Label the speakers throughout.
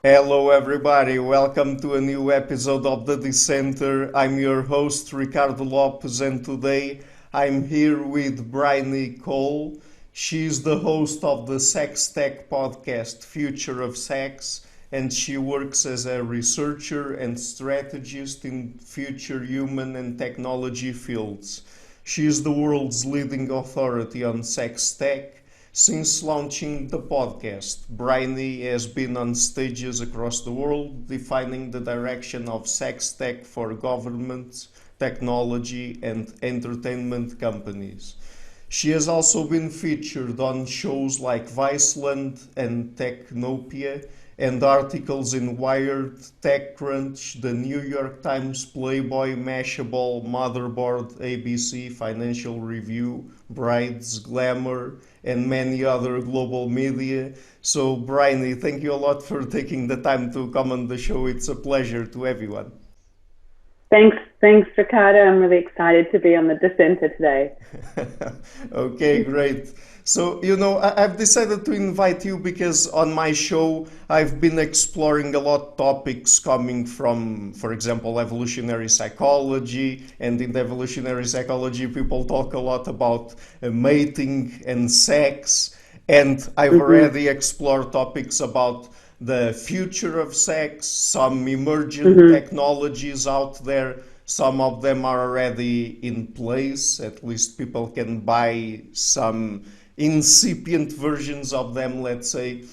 Speaker 1: Hello, everybody. Welcome to a new episode of the Dissenter. I'm your host, Ricardo Lopes, and today I'm here with Bryony Cole. She's the host of the sextech podcast, Future of Sex, and she works as a researcher and strategist in future human and technology fields. She is the world's leading authority on sex tech. Since launching the podcast, Bryony has been on stages across the world defining the direction of sex tech for governments, technology, and entertainment companies. She has also been featured on shows like Viceland and Technopia and articles in Wired, TechCrunch, the New York Times, Playboy, Mashable, Motherboard, ABC, Financial Review, Brides, Glamour, and many other global media. So, Bryony, thank you a lot for taking the time to come on the show. It's a pleasure to everyone.
Speaker 2: Thanks, Ricardo. I'm really excited to be on the Dissenter today.
Speaker 1: Okay, great. So, I've decided to invite you because on my show, I've been exploring a lot topics coming from, for example, evolutionary psychology. And in the evolutionary psychology, people talk a lot about mating and sex. And I've already explored topics about the future of sex, some emergent technologies out there. Some of them are already in place. At least people can buy some incipient versions of them, let's say.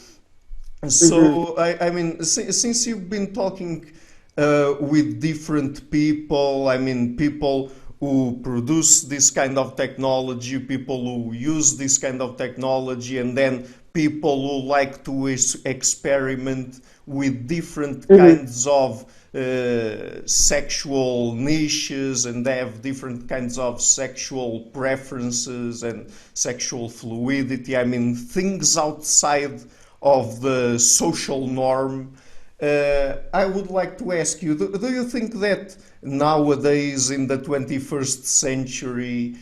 Speaker 1: So, I mean, since you've been talking with different people, I mean, people who produce this kind of technology, people who use this kind of technology, and then people who like to experiment with different kinds of sexual niches, and they have different kinds of sexual preferences and sexual fluidity. I mean, things outside of the social norm. I would like to ask you, do you think that nowadays in the 21st century,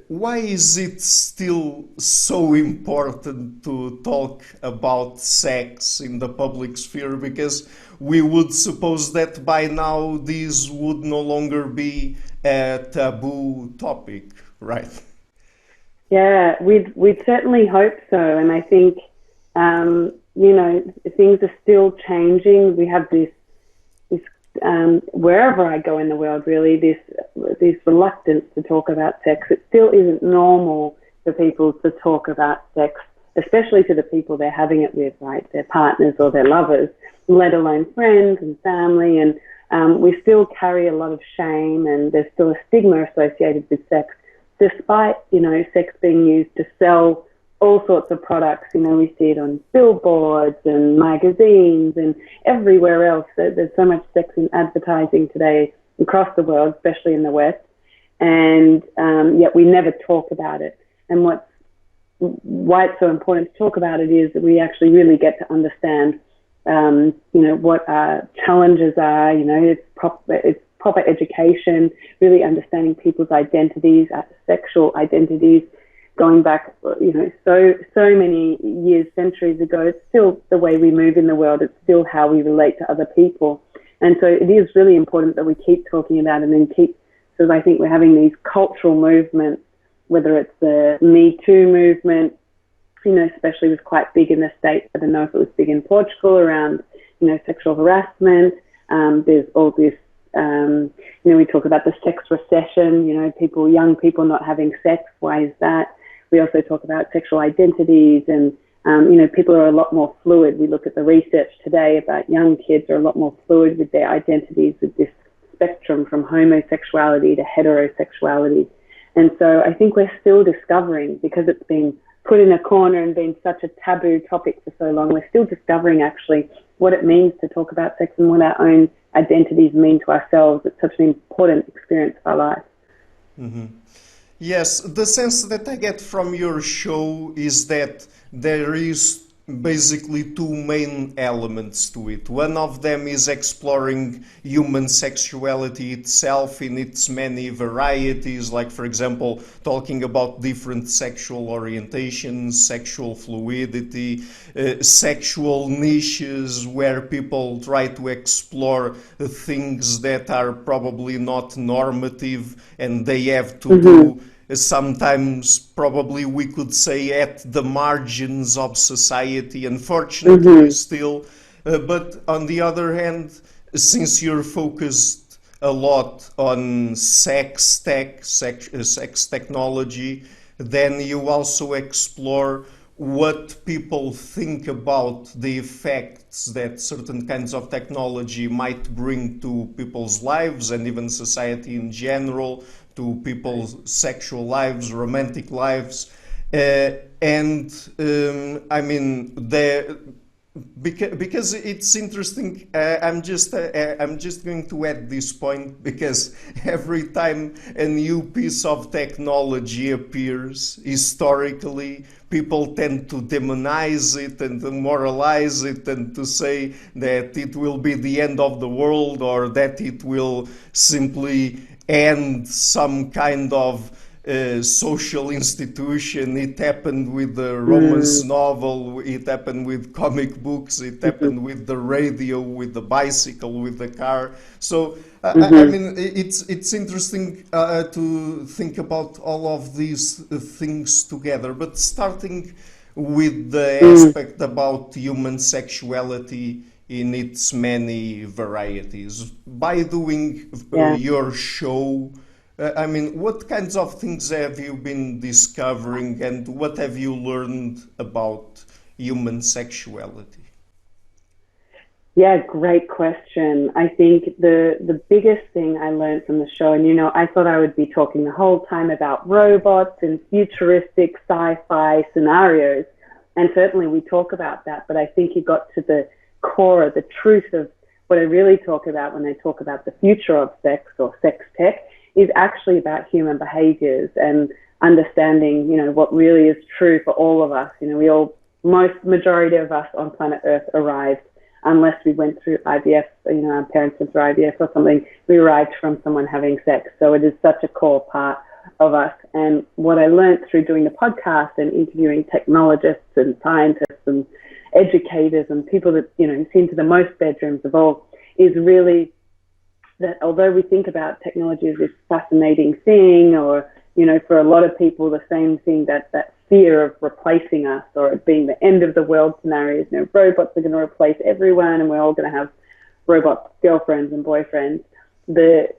Speaker 1: why is it still so important to talk about sex in the public sphere? Because we would suppose that by now this would no longer be a taboo topic, right?
Speaker 2: Yeah, we'd certainly hope so, and I think things are still changing. We have this wherever I go in the world, really, this reluctance to talk about sex. It still isn't normal for people to talk about sex, especially to the people they're having it with, right? Their partners or their lovers, let alone friends and family. And we still carry a lot of shame, and there's still a stigma associated with sex, despite, sex being used to sell all sorts of products. We see it on billboards and magazines and everywhere else. There's so much sex in advertising today across the world, especially in the West, and yet we never talk about it. And why it's so important to talk about it is that we actually really get to understand, what our challenges are. It's proper education, really understanding people's identities, sexual identities, going back, so many years, centuries ago. It's still the way we move in the world. It's still how we relate to other people. And so it is really important that we keep talking about it and so I think we're having these cultural movements, whether it's the Me Too movement, especially was quite big in the States. I don't know if it was big in Portugal around, sexual harassment. There's all this, we talk about the sex recession, young people not having sex. Why is that? We also talk about sexual identities and, people are a lot more fluid. We look at the research today about young kids are a lot more fluid with their identities, with this spectrum from homosexuality to heterosexuality. And so I think we're still discovering, because it's been put in a corner and been such a taboo topic for so long, we're still discovering actually what it means to talk about sex and what our own identities mean to ourselves. It's such an important experience of our life.
Speaker 1: Mm-hmm. Yes, the sense that I get from your show is that there is basically two main elements to it. One of them is exploring human sexuality itself in its many varieties, like, for example, talking about different sexual orientations, sexual fluidity, sexual niches where people try to explore things that are probably not normative and they have to do sometimes, probably we could say, at the margins of society, unfortunately still. But on the other hand, since you're focused a lot on sex tech, sex technology, then you also explore what people think about the effects that certain kinds of technology might bring to people's lives and even society in general, to people's sexual lives, romantic lives. I mean, because it's interesting. I'm just going to add this point because every time a new piece of technology appears, historically, people tend to demonize it and to moralize it and to say that it will be the end of the world or that it will simply end some kind of social institution. It happened with the romance novel, it happened with comic books, it happened with the radio, with the bicycle, with the car. So, I mean, it's interesting to think about all of these things together, but starting with the aspect about human sexuality in its many varieties. By doing your show, I mean, what kinds of things have you been discovering and what have you learned about human sexuality?
Speaker 2: Yeah, great question. I think the biggest thing I learned from the show, and I thought I would be talking the whole time about robots and futuristic sci-fi scenarios, and certainly we talk about that, but I think you got to the core, the truth of what I really talk about when I talk about the future of sex or sex tech is actually about human behaviors and understanding, what really is true for all of us. Majority of us on planet Earth arrived, unless we went through IVF, our parents went through IVF or something, we arrived from someone having sex. So it is such a core part of us. And what I learned through doing the podcast and interviewing technologists and scientists and educators and people that, seem to the most bedrooms of all, is really that although we think about technology as this fascinating thing, or, for a lot of people, the same thing, that fear of replacing us or it being the end of the world scenarios, robots are going to replace everyone and we're all going to have robot girlfriends and boyfriends. The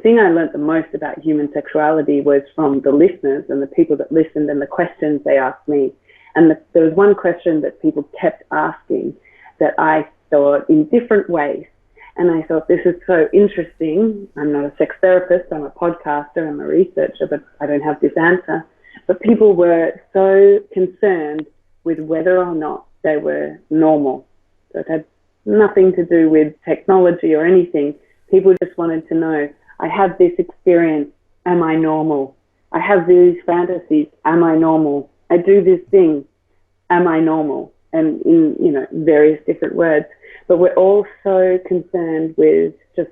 Speaker 2: thing I learned the most about human sexuality was from the listeners and the people that listened and the questions they asked me. And there was one question that people kept asking that I thought in different ways. And I thought, this is so interesting. I'm not a sex therapist, I'm a podcaster, I'm a researcher, but I don't have this answer. But people were so concerned with whether or not they were normal. So it had nothing to do with technology or anything. People just wanted to know, I have this experience, am I normal? I have these fantasies, am I normal? I do this thing, am I normal? And in, various different words. But we're all so concerned with just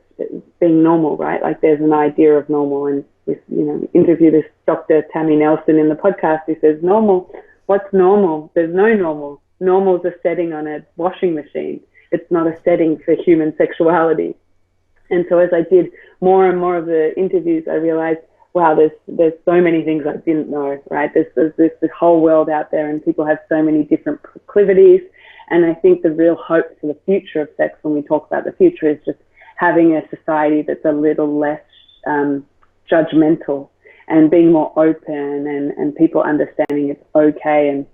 Speaker 2: being normal, right? Like there's an idea of normal. And we interview this Dr. Tammy Nelson in the podcast who says, normal, what's normal? There's no normal. Normal is a setting on a washing machine. It's not a setting for human sexuality. And so as I did more and more of the interviews, I realized, wow, there's so many things I didn't know, right? There's this whole world out there and people have so many different proclivities. And I think the real hope for the future of sex, when we talk about the future, is just having a society that's a little less judgmental and being more open and people understanding it's okay. And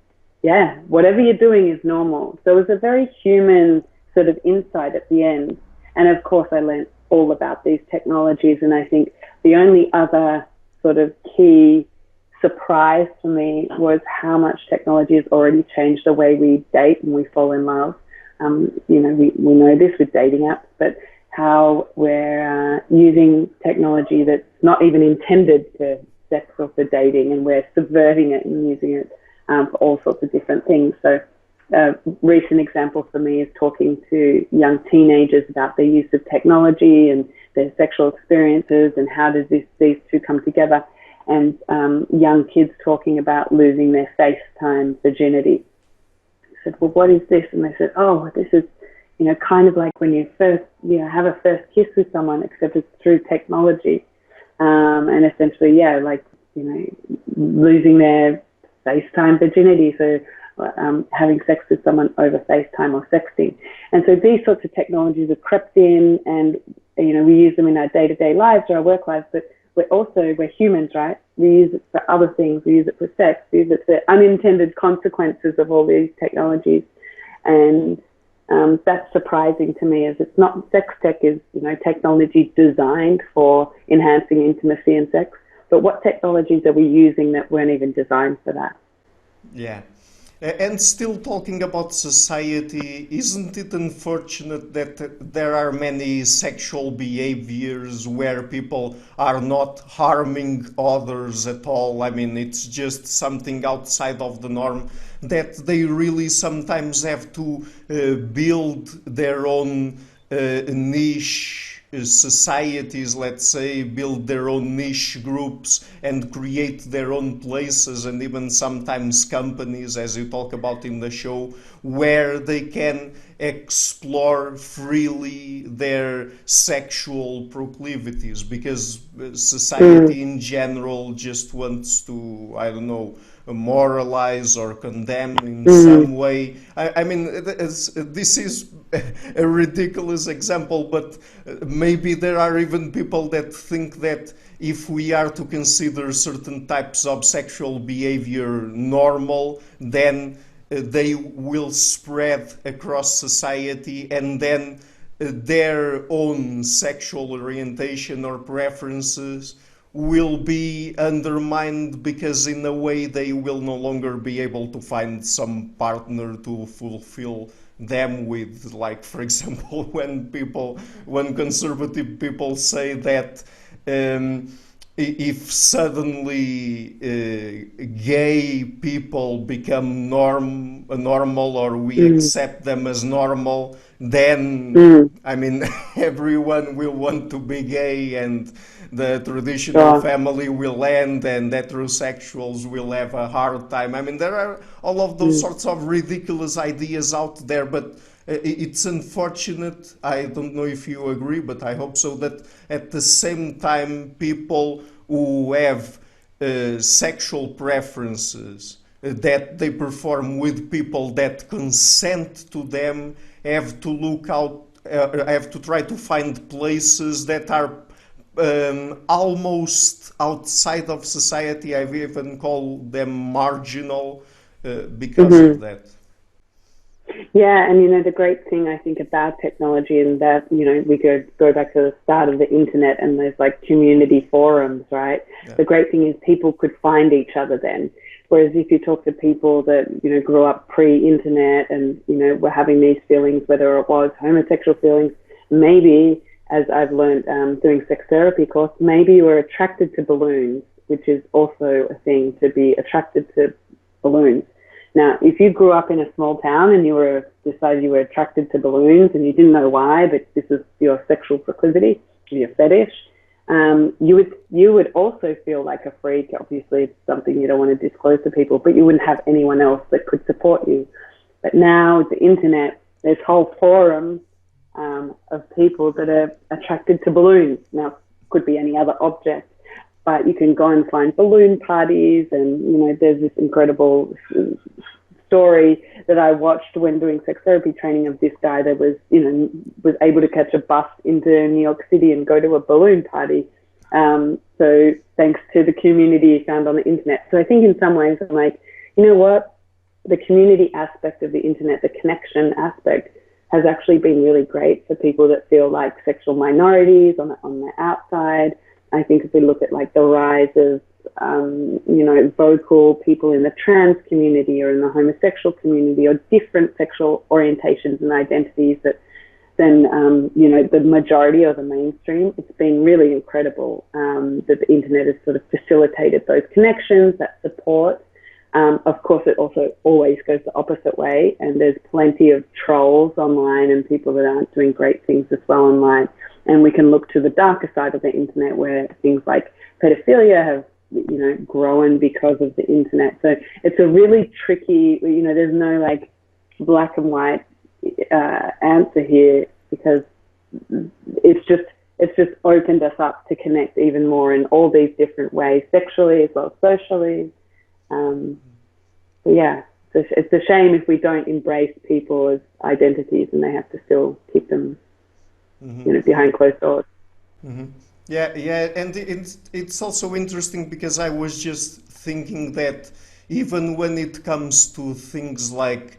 Speaker 2: yeah, whatever you're doing is normal. So it was a very human sort of insight at the end. And of course, I learned all about these technologies. And I think the only other sort of key surprise for me was how much technology has already changed the way we date and we fall in love. We know this with dating apps, but how we're using technology that's not even intended for sex or for dating, and we're subverting it and using it for all sorts of different things. So a recent example for me is talking to young teenagers about their use of technology and their sexual experiences and how does these two come together, and young kids talking about losing their FaceTime virginity. I said, well, what is this? And they said, oh, this is, kind of like when you first, have a first kiss with someone, except it's through technology. And essentially, losing their FaceTime virginity. So having sex with someone over FaceTime or sexting. And so these sorts of technologies have crept in, and, we use them in our day-to-day lives or our work lives, but we're humans, right? We use it for other things. We use it for sex. We use it for unintended consequences of all these technologies. And that's surprising to me, as it's not, sex tech is, technology designed for enhancing intimacy and sex, but what technologies are we using that weren't even designed for that?
Speaker 1: Yeah. And still talking about society, isn't it unfortunate that there are many sexual behaviors where people are not harming others at all? I mean, it's just something outside of the norm that they really sometimes have to build their own niche societies, let's say, build their own niche groups and create their own places, and even sometimes companies, as you talk about in the show, where they can explore freely their sexual proclivities, because society in general just wants to, I don't know, moralize or condemn in some way. I mean, this is a ridiculous example, but maybe there are even people that think that if we are to consider certain types of sexual behavior normal, then they will spread across society, and then their own sexual orientation or preferences will be undermined, because in a way they will no longer be able to find some partner to fulfill them with. Like, for example, when conservative people say that if suddenly gay people become normal, or we accept them as normal, then I mean everyone will want to be gay, and the traditional family will end, and heterosexuals will have a hard time. I mean, there are all of those sorts of ridiculous ideas out there, but it's unfortunate, I don't know if you agree, but I hope so, that at the same time people who have sexual preferences that they perform with people that consent to them have to look out, have to try to find places that are almost outside of society. I've even called them marginal because of that.
Speaker 2: Yeah, and the great thing I think about technology, and that we go back to the start of the internet, and there's like community forums, right? Yeah. The great thing is people could find each other then. Whereas if you talk to people that grew up pre-internet and were having these feelings, whether it was homosexual feelings, maybe, as I've learned doing sex therapy course, maybe you were attracted to balloons, which is also a thing, to be attracted to balloons. Now, if you grew up in a small town and you decided you were attracted to balloons and you didn't know why, but this is your sexual proclivity, your fetish, you would also feel like a freak. Obviously, it's something you don't want to disclose to people, but you wouldn't have anyone else that could support you. But now with the internet, there's whole forums of people that are attracted to balloons. Now, it could be any other object, but you can go and find balloon parties, and there's this incredible story that I watched when doing sex therapy training of this guy that was able to catch a bus into New York City and go to a balloon party. So thanks to the community he found on the internet. So I think in some ways I'm like, you know what? The community aspect of the internet, the connection aspect, has actually been really great for people that feel like sexual minorities on the outside. I think if we look at like the rise of, vocal people in the trans community or in the homosexual community or different sexual orientations and identities than the majority or the mainstream, it's been really incredible that the internet has sort of facilitated those connections, that support. Of course, it also always goes the opposite way, and there's plenty of trolls online and people that aren't doing great things as well online. And we can look to the darker side of the internet where things like pedophilia have, grown because of the internet. So it's a really tricky, there's no like black and white answer here, because it's just opened us up to connect even more in all these different ways, sexually as well as socially. Yeah, it's a shame if we don't embrace people as identities and they have to still keep them, behind closed doors.
Speaker 1: Mm-hmm. Yeah, and it's also interesting because I was just thinking that even when it comes to things like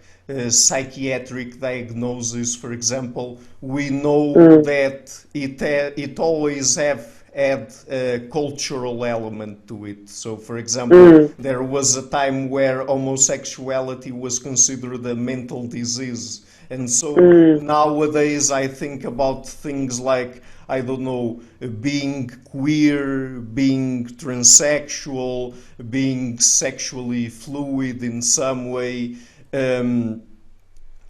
Speaker 1: psychiatric diagnosis, for example, we know that it always had a cultural element to it. So, for example, there was a time where homosexuality was considered a mental disease. And so nowadays I think about things like, I don't know, being queer, being transsexual, being sexually fluid in some way.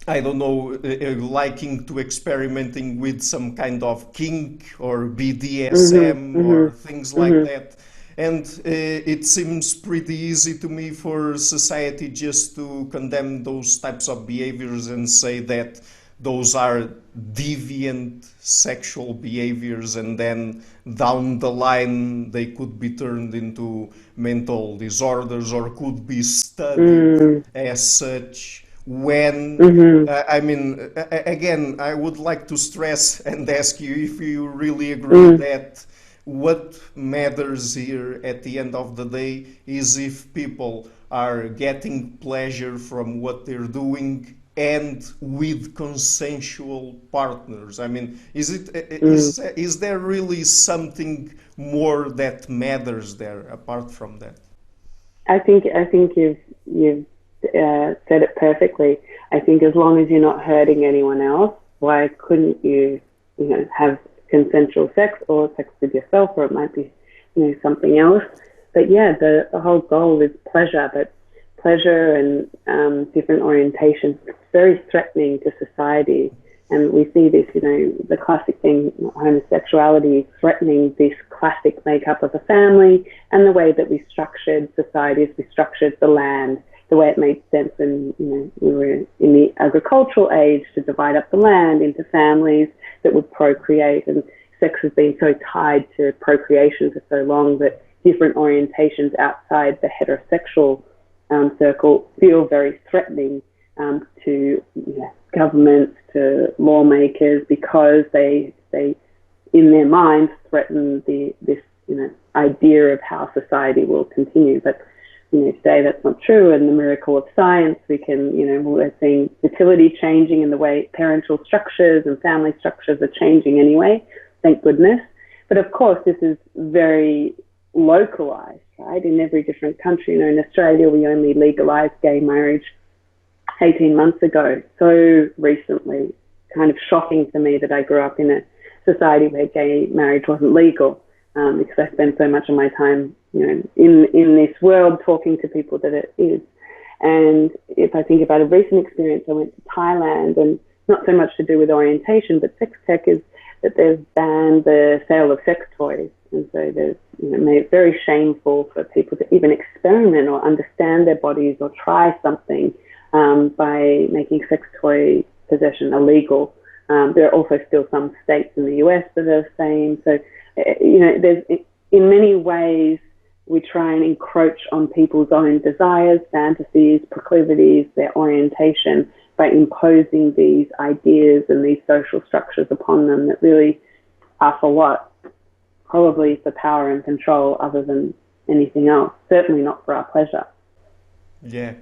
Speaker 1: I don't know, liking to experimenting with some kind of kink or BDSM or things like that. And it seems pretty easy to me for society just to condemn those types of behaviors and say that those are deviant sexual behaviors, and then down the line they could be turned into mental disorders or could be studied as such. When again, I would like to stress and ask you if you really agree that what matters here at the end of the day is if people are getting pleasure from what they're doing and with consensual partners. I mean, is there really something more that matters there apart from that?
Speaker 2: I think you've said it perfectly. I think as long as you're not hurting anyone else, why couldn't you, have consensual sex or sex with yourself, or it might be, something else. But yeah, the whole goal is pleasure, but pleasure and different orientations, it's very threatening to society. And we see this, the classic thing, homosexuality threatening this classic makeup of a family and the way that we structured societies, we structured the land, the way it made sense when we were in the agricultural age to divide up the land into families that would procreate, and sex has been so tied to procreation for so long that different orientations outside the heterosexual circle feel very threatening to governments, to lawmakers, because they in their minds threaten this idea of how society will continue. But today that's not true, and the miracle of science, we can, we're seeing fertility changing in the way parental structures and family structures are changing anyway, thank goodness. But of course, this is very localized, right, in every different country. In Australia, we only legalized gay marriage 18 months ago, so recently. Kind of shocking to me that I grew up in a society where gay marriage wasn't legal, because I spend so much of my time in this world talking to people that it is. And if I think about a recent experience, I went to Thailand, and not so much to do with orientation, but sex tech, is that they've banned the sale of sex toys. And so there's, made it very shameful for people to even experiment or understand their bodies or try something by making sex toy possession illegal. There are also still some states in the US that are the same. So, there's, in many ways, we try and encroach on people's own desires, fantasies, proclivities, their orientation, by imposing these ideas and these social structures upon them that really are for what? Probably for power and control, other than anything else. Certainly not for our pleasure.
Speaker 1: Yeah.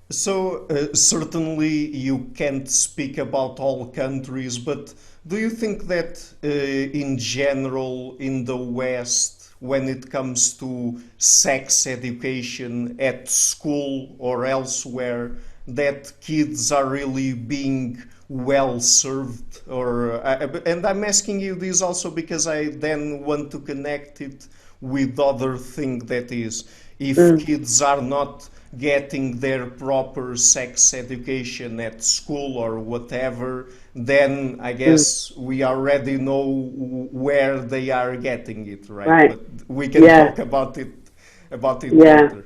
Speaker 1: So certainly you can't speak about all countries, but do you think that in general in the West, when it comes to sex education at school or elsewhere, that kids are really being well served? And I'm asking you this also because I then want to connect it with other thing, that is, if kids are not getting their proper sex education at school or whatever, then I guess we already know where they are getting it, right?
Speaker 2: Right.
Speaker 1: But we can talk about it later.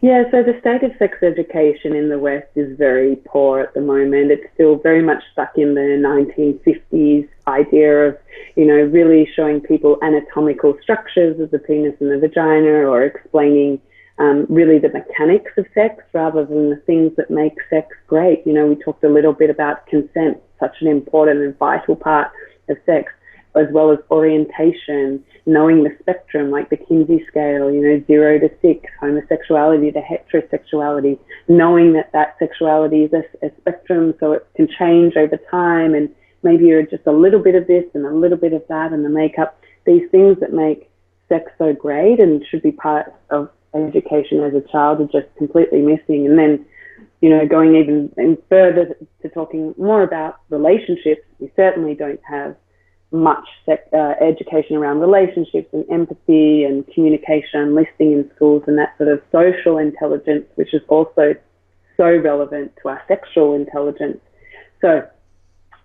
Speaker 2: Yeah, so the state of sex education in the West is very poor at the moment. It's still very much stuck in the 1950s idea of, really showing people anatomical structures of the penis and the vagina, or explaining really the mechanics of sex rather than the things that make sex great. We talked a little bit about consent, such an important and vital part of sex, as well as orientation, knowing the spectrum, like the Kinsey scale, 0 to 6, homosexuality to heterosexuality, knowing that sexuality is a spectrum, so it can change over time, and maybe you're just a little bit of this and a little bit of that, and the makeup, these things that make sex so great and should be part of education as a child are just completely missing. And then, going even further to talking more about relationships, we certainly don't have much education around relationships and empathy and communication, listening in schools, and that sort of social intelligence, which is also so relevant to our sexual intelligence. So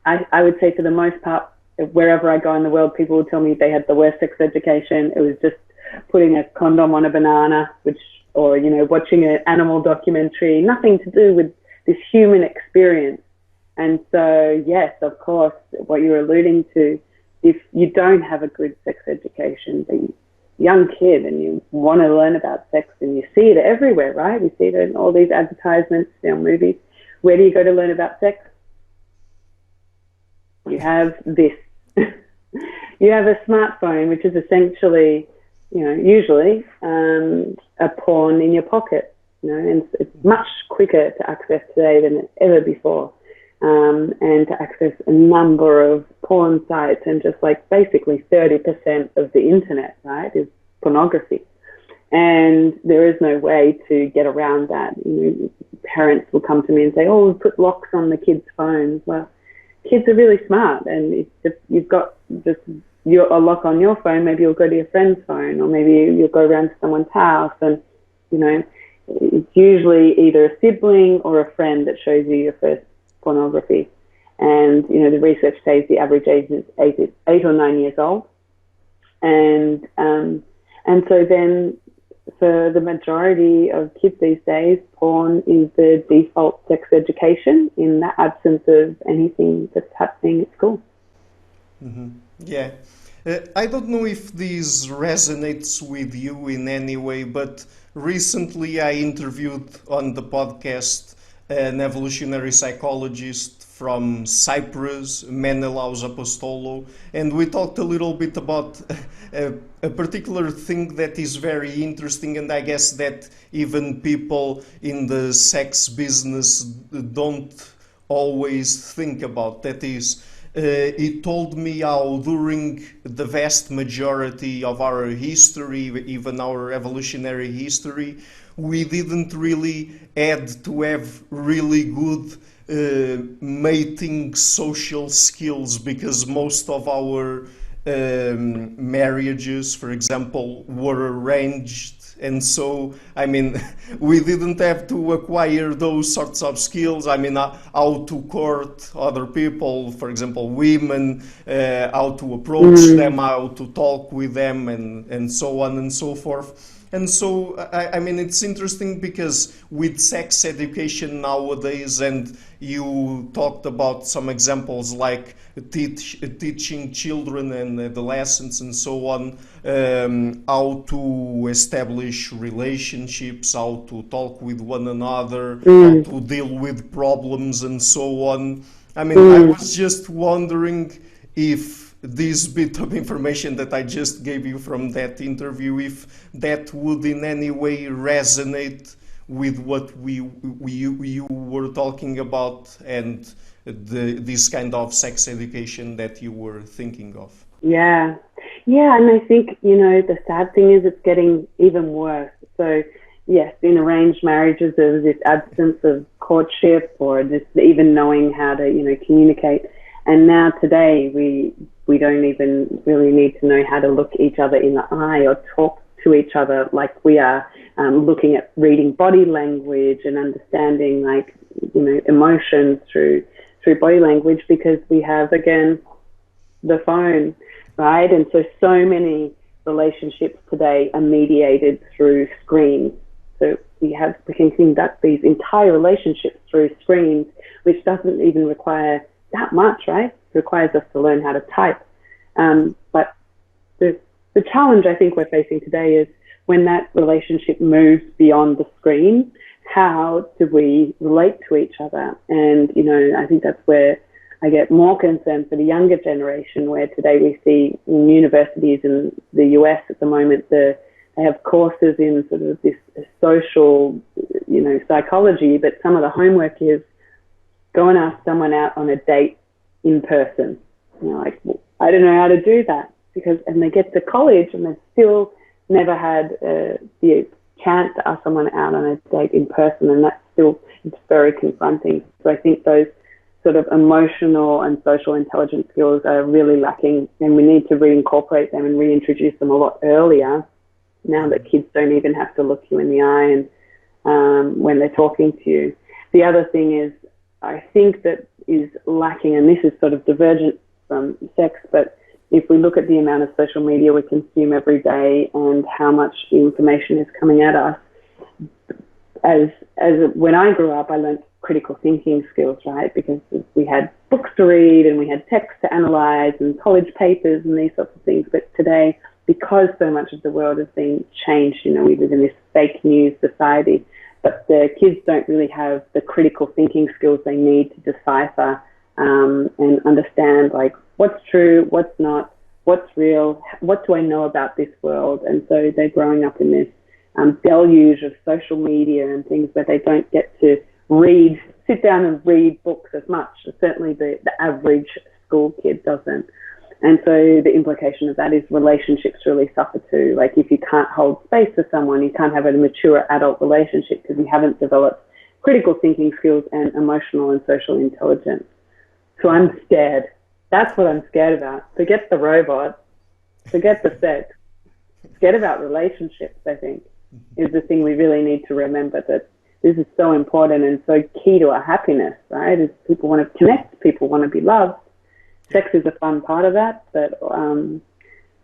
Speaker 2: I would say for the most part, wherever I go in the world, people will tell me they had the worst sex education. It was just putting a condom on a banana, or watching an animal documentary, nothing to do with this human experience. And so, yes, of course, what you're alluding to, if you don't have a good sex education, but you're a young kid and you want to learn about sex, and you see it everywhere, right? We see it in all these advertisements, movies. Where do you go to learn about sex? You have this. You have a smartphone, which is essentially, usually a porn in your pocket, and it's much quicker to access today than ever before. And to access a number of porn sites, and just like basically 30% of the internet, right, is pornography. And there is no way to get around that. Parents will come to me and say, "Oh, we put locks on the kids' phones." Well, kids are really smart, and if you've got just a lock on your phone, maybe you'll go to your friend's phone, or maybe you'll go around to someone's house, and it's usually either a sibling or a friend that shows you your first pornography. And the research says the average age is 8 or 9 years old, and so then for the majority of kids these days, porn is the default sex education in the absence of anything that's happening at school.
Speaker 1: Mm-hmm. Yeah. I don't know if this resonates with you in any way, but recently I interviewed on the podcast an evolutionary psychologist from Cyprus, Menelaus Apostolou, and we talked a little bit about a particular thing that is very interesting, and I guess that even people in the sex business don't always think about. That is, he told me how during the vast majority of our history, even our evolutionary history, we didn't really had to have really good mating social skills, because most of our marriages, for example, were arranged. And so, we didn't have to acquire those sorts of skills. How to court other people, for example, women, how to approach them, how to talk with them, and so on and so forth. And so, it's interesting because with sex education nowadays, and you talked about some examples like teaching children and adolescents and so on, how to establish relationships, how to talk with one another, how to deal with problems and so on. I was just wondering if this bit of information that I just gave you from that interview, if that would in any way resonate with what you were talking about, and this kind of sex education that you were thinking of.
Speaker 2: Yeah, and I think, the sad thing is it's getting even worse. So yes, in arranged marriages, there's this absence of courtship, or just even knowing how to, communicate. And now today, we don't even really need to know how to look each other in the eye or talk to each other like we are, looking at reading body language and understanding, like, you know, emotions through body language, because we have, again, the phone, right? And so many relationships today are mediated through screens. So we can conduct these entire relationships through screens, which doesn't even require that much, right? It requires us to learn how to type. But the challenge I think we're facing today is when that relationship moves beyond the screen, how do we relate to each other? And, you know, I think that's where I get more concerned for the younger generation, where today we see in universities in the US at the moment, they have courses in sort of this social, you know, psychology, but some of the homework is go and ask someone out on a date in person. You know, like, well, I don't know how to do that, and they get to college and they've still never had the chance to ask someone out on a date in person, and it's very confronting. So I think those sort of emotional and social intelligence skills are really lacking, and we need to reincorporate them and reintroduce them a lot earlier, now that kids don't even have to look you in the eye and when they're talking to you. The other thing is, I think that is lacking, and this is sort of divergent from sex, but if we look at the amount of social media we consume every day and how much information is coming at us, as when I grew up, I learned critical thinking skills, right? Because we had books to read and we had text to analyze and college papers and these sorts of things. But today, because so much of the world has been changed, you know, we live in this fake news society, but the kids don't really have the critical thinking skills they need to decipher and understand, like, what's true, what's not, what's real, what do I know about this world? And so they're growing up in this deluge of social media and things where they don't get to sit down and read books as much. Certainly the average school kid doesn't. And so the implication of that is relationships really suffer too. Like, if you can't hold space for someone, you can't have a mature adult relationship because you haven't developed critical thinking skills and emotional and social intelligence. So I'm scared. That's what I'm scared about. Forget the robot, forget the sex, forget about relationships, I think, is the thing we really need to remember, that this is so important and so key to our happiness, right? Is people want to connect, people want to be loved. Sex is a fun part of that, but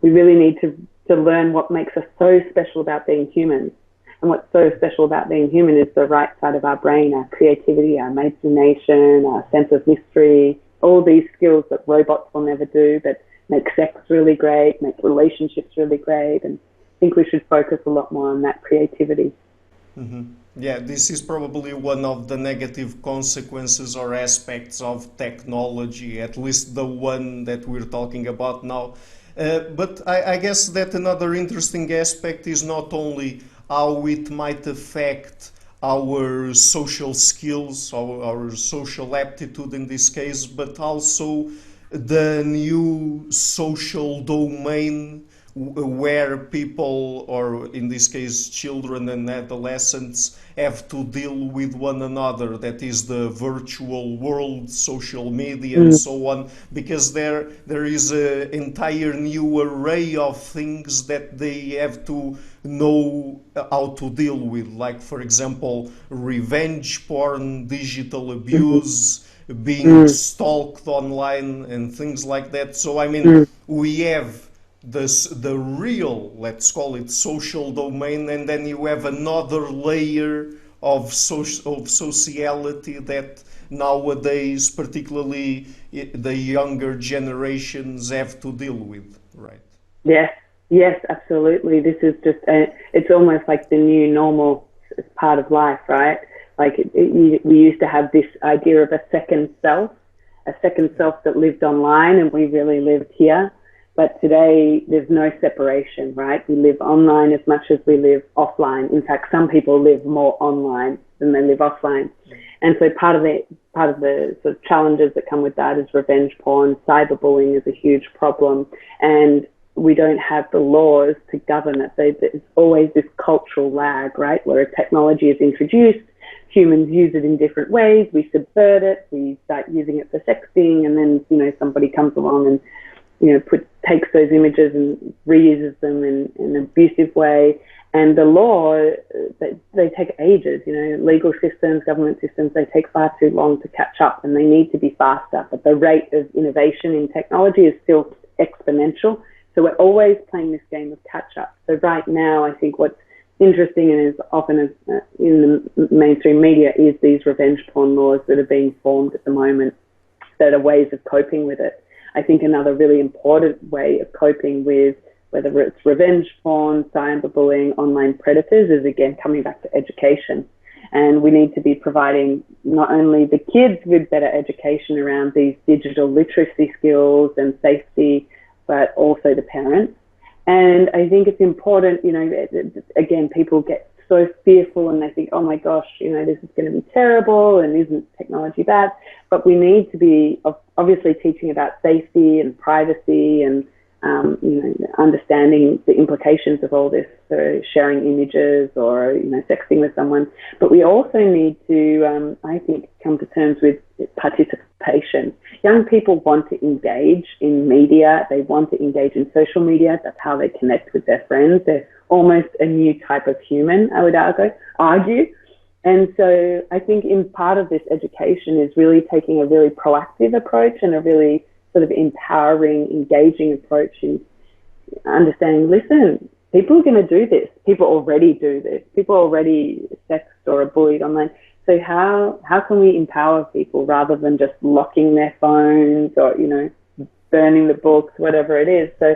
Speaker 2: we really need to learn what makes us so special about being human. And what's so special about being human is the right side of our brain, our creativity, our imagination, our sense of mystery, all these skills that robots will never do, but make sex really great, make relationships really great. And I think we should focus a lot more on that creativity.
Speaker 1: Mm-hmm. Yeah, this is probably one of the negative consequences or aspects of technology, at least the one that we're talking about now. But I guess that another interesting aspect is not only how it might affect our social skills, our social aptitude in this case, but also the new social domain where people, or in this case children and adolescents, have to deal with one another. That is the virtual world, social media and so on, because there is an entire new array of things that they have to know how to deal with, like, for example, revenge porn, digital abuse, being stalked online and things like that. So I mean, we have the real, let's call it, social domain, and then you have another layer of sociality that nowadays, particularly the younger generations, have to deal with, right?
Speaker 2: Yes, absolutely. This is just, it's almost like the new normal as part of life, right? Like we used to have this idea of a second self that lived online and we really lived here. But today, there's no separation, right? We live online as much as we live offline. In fact, some people live more online than they live offline. And so part of the sort of challenges that come with that is revenge porn. Cyberbullying is a huge problem. And we don't have the laws to govern it. There's always this cultural lag, right? Where a technology is introduced, humans use it in different ways. We subvert it. We start using it for sexting. And then, somebody comes along and, takes those images and reuses them in an abusive way. And the law, they take ages, legal systems, government systems, they take far too long to catch up, and they need to be faster. But the rate of innovation in technology is still exponential. So we're always playing this game of catch up. So right now, I think what's interesting and is often in the mainstream media is these revenge porn laws that are being formed at the moment that are ways of coping with it. I think another really important way of coping with whether it's revenge porn, cyberbullying, online predators, is again coming back to education. And we need to be providing not only the kids with better education around these digital literacy skills and safety, but also the parents. And I think it's important, again, people get so fearful and they think, oh my gosh, this is going to be terrible and isn't technology bad? But we need to be obviously teaching about safety and privacy and understanding the implications of all this, so sharing images or, sexting with someone. But we also need to, I think, come to terms with participation. Young people want to engage in media. They want to engage in social media. That's how they connect with their friends. They're almost a new type of human, I would argue. And so I think in part of this education is really taking a really proactive approach and a really sort of empowering, engaging approach in understanding, listen, people are going to do this. People already do this. People already sext or are bullied online. So how can we empower people rather than just locking their phones or, burning the books, whatever it is. So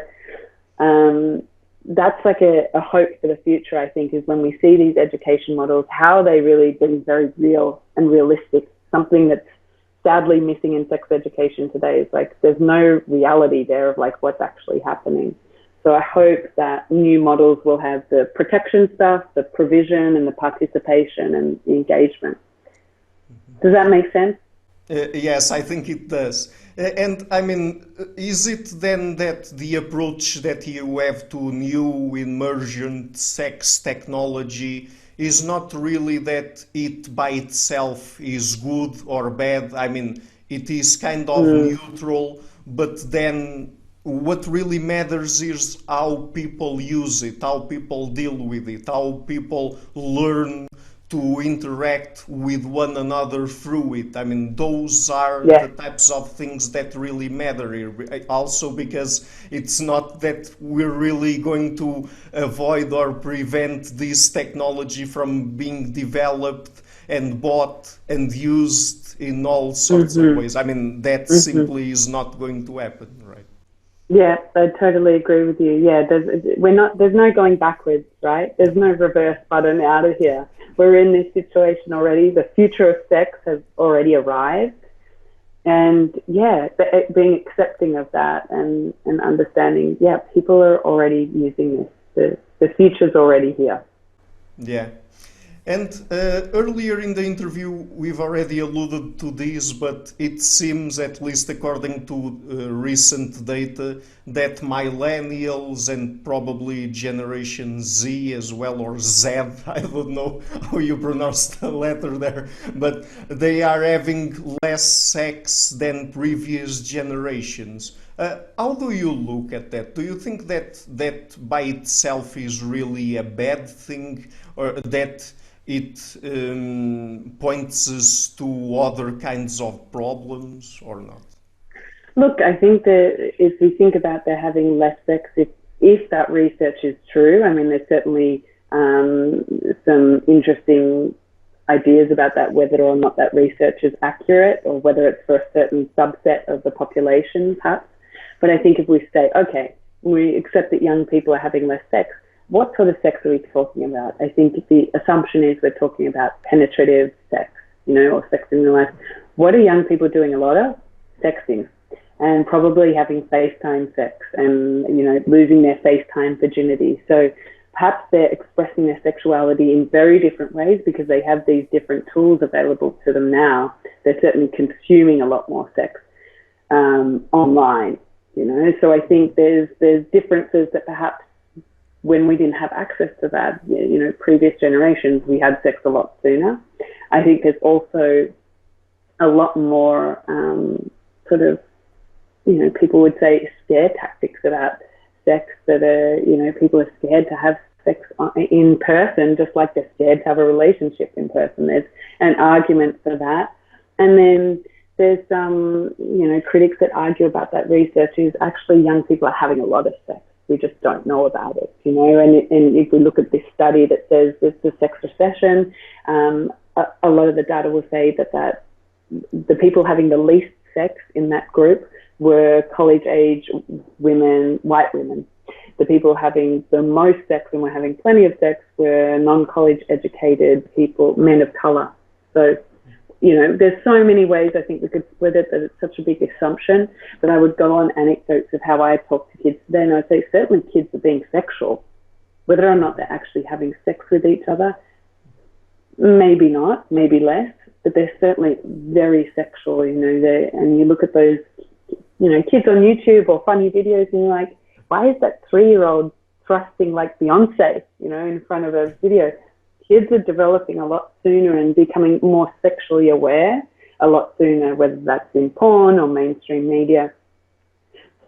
Speaker 2: that's like a hope for the future, I think, is when we see these education models, how they really bring very real and realistic, something that's sadly missing in sex education today is like there's no reality there of like what's actually happening. So I hope that new models will have the protection stuff, the provision and the participation and the engagement. Does that make sense?
Speaker 1: Yes, I think it does. And I mean, is it then that the approach that you have to new emergent sex technology is not really that it by itself is good or bad? I mean, it is kind of neutral, but then what really matters is how people use it, how people deal with it, how people learn to interact with one another through it. I mean, those are the types of things that really matter here. Also because it's not that we're really going to avoid or prevent this technology from being developed and bought and used in all sorts of ways. I mean, that simply is not going to happen, right?
Speaker 2: Yeah, I totally agree with you. Yeah, there's no going backwards, right? There's no reverse button out of here. We're in this situation already. The future of sex has already arrived. And being accepting of that and understanding, people are already using this. The future's already here.
Speaker 1: Yeah. And earlier in the interview, we've already alluded to this, but it seems, at least according to recent data, that millennials and probably Generation Z as well, or Z, I don't know how you pronounce the letter there, but they are having less sex than previous generations. How do you look at that? Do you think that by itself is really a bad thing, or that it points us to other kinds of problems or not?
Speaker 2: Look, I think that if we think about there having less sex, if that research is true, I mean, there's certainly some interesting ideas about that, whether or not that research is accurate or whether it's for a certain subset of the population, perhaps. But I think if we say, okay, we accept that young people are having less sex, what sort of sex are we talking about? I think the assumption is we're talking about penetrative sex, or sex in real life. What are young people doing a lot of? Sexting, and probably having FaceTime sex and, losing their FaceTime virginity. So perhaps they're expressing their sexuality in very different ways because they have these different tools available to them now. They're certainly consuming a lot more sex online, So I think there's differences that perhaps when we didn't have access to that, previous generations, we had sex a lot sooner. I think there's also a lot more sort of, people would say scare tactics about sex that are, people are scared to have sex in person, just like they're scared to have a relationship in person. There's an argument for that. And then there's some, critics that argue about that research is actually young people are having a lot of sex. We just don't know about it, and if we look at this study that says there's the sex recession, a lot of the data will say that the people having the least sex in that group were college-age women, white women. The people having the most sex and were having plenty of sex were non-college educated people, men of colour. So, there's so many ways I think we could split it, that it's such a big assumption. But I would go on anecdotes of how I talk to kids today, and I'd say certainly kids are being sexual. Whether or not they're actually having sex with each other, maybe not, maybe less, but they're certainly very sexual, and you look at those, kids on YouTube or funny videos and you're like, why is that 3-year-old thrusting like Beyonce, in front of a video? Kids are developing a lot sooner and becoming more sexually aware a lot sooner, whether that's in porn or mainstream media.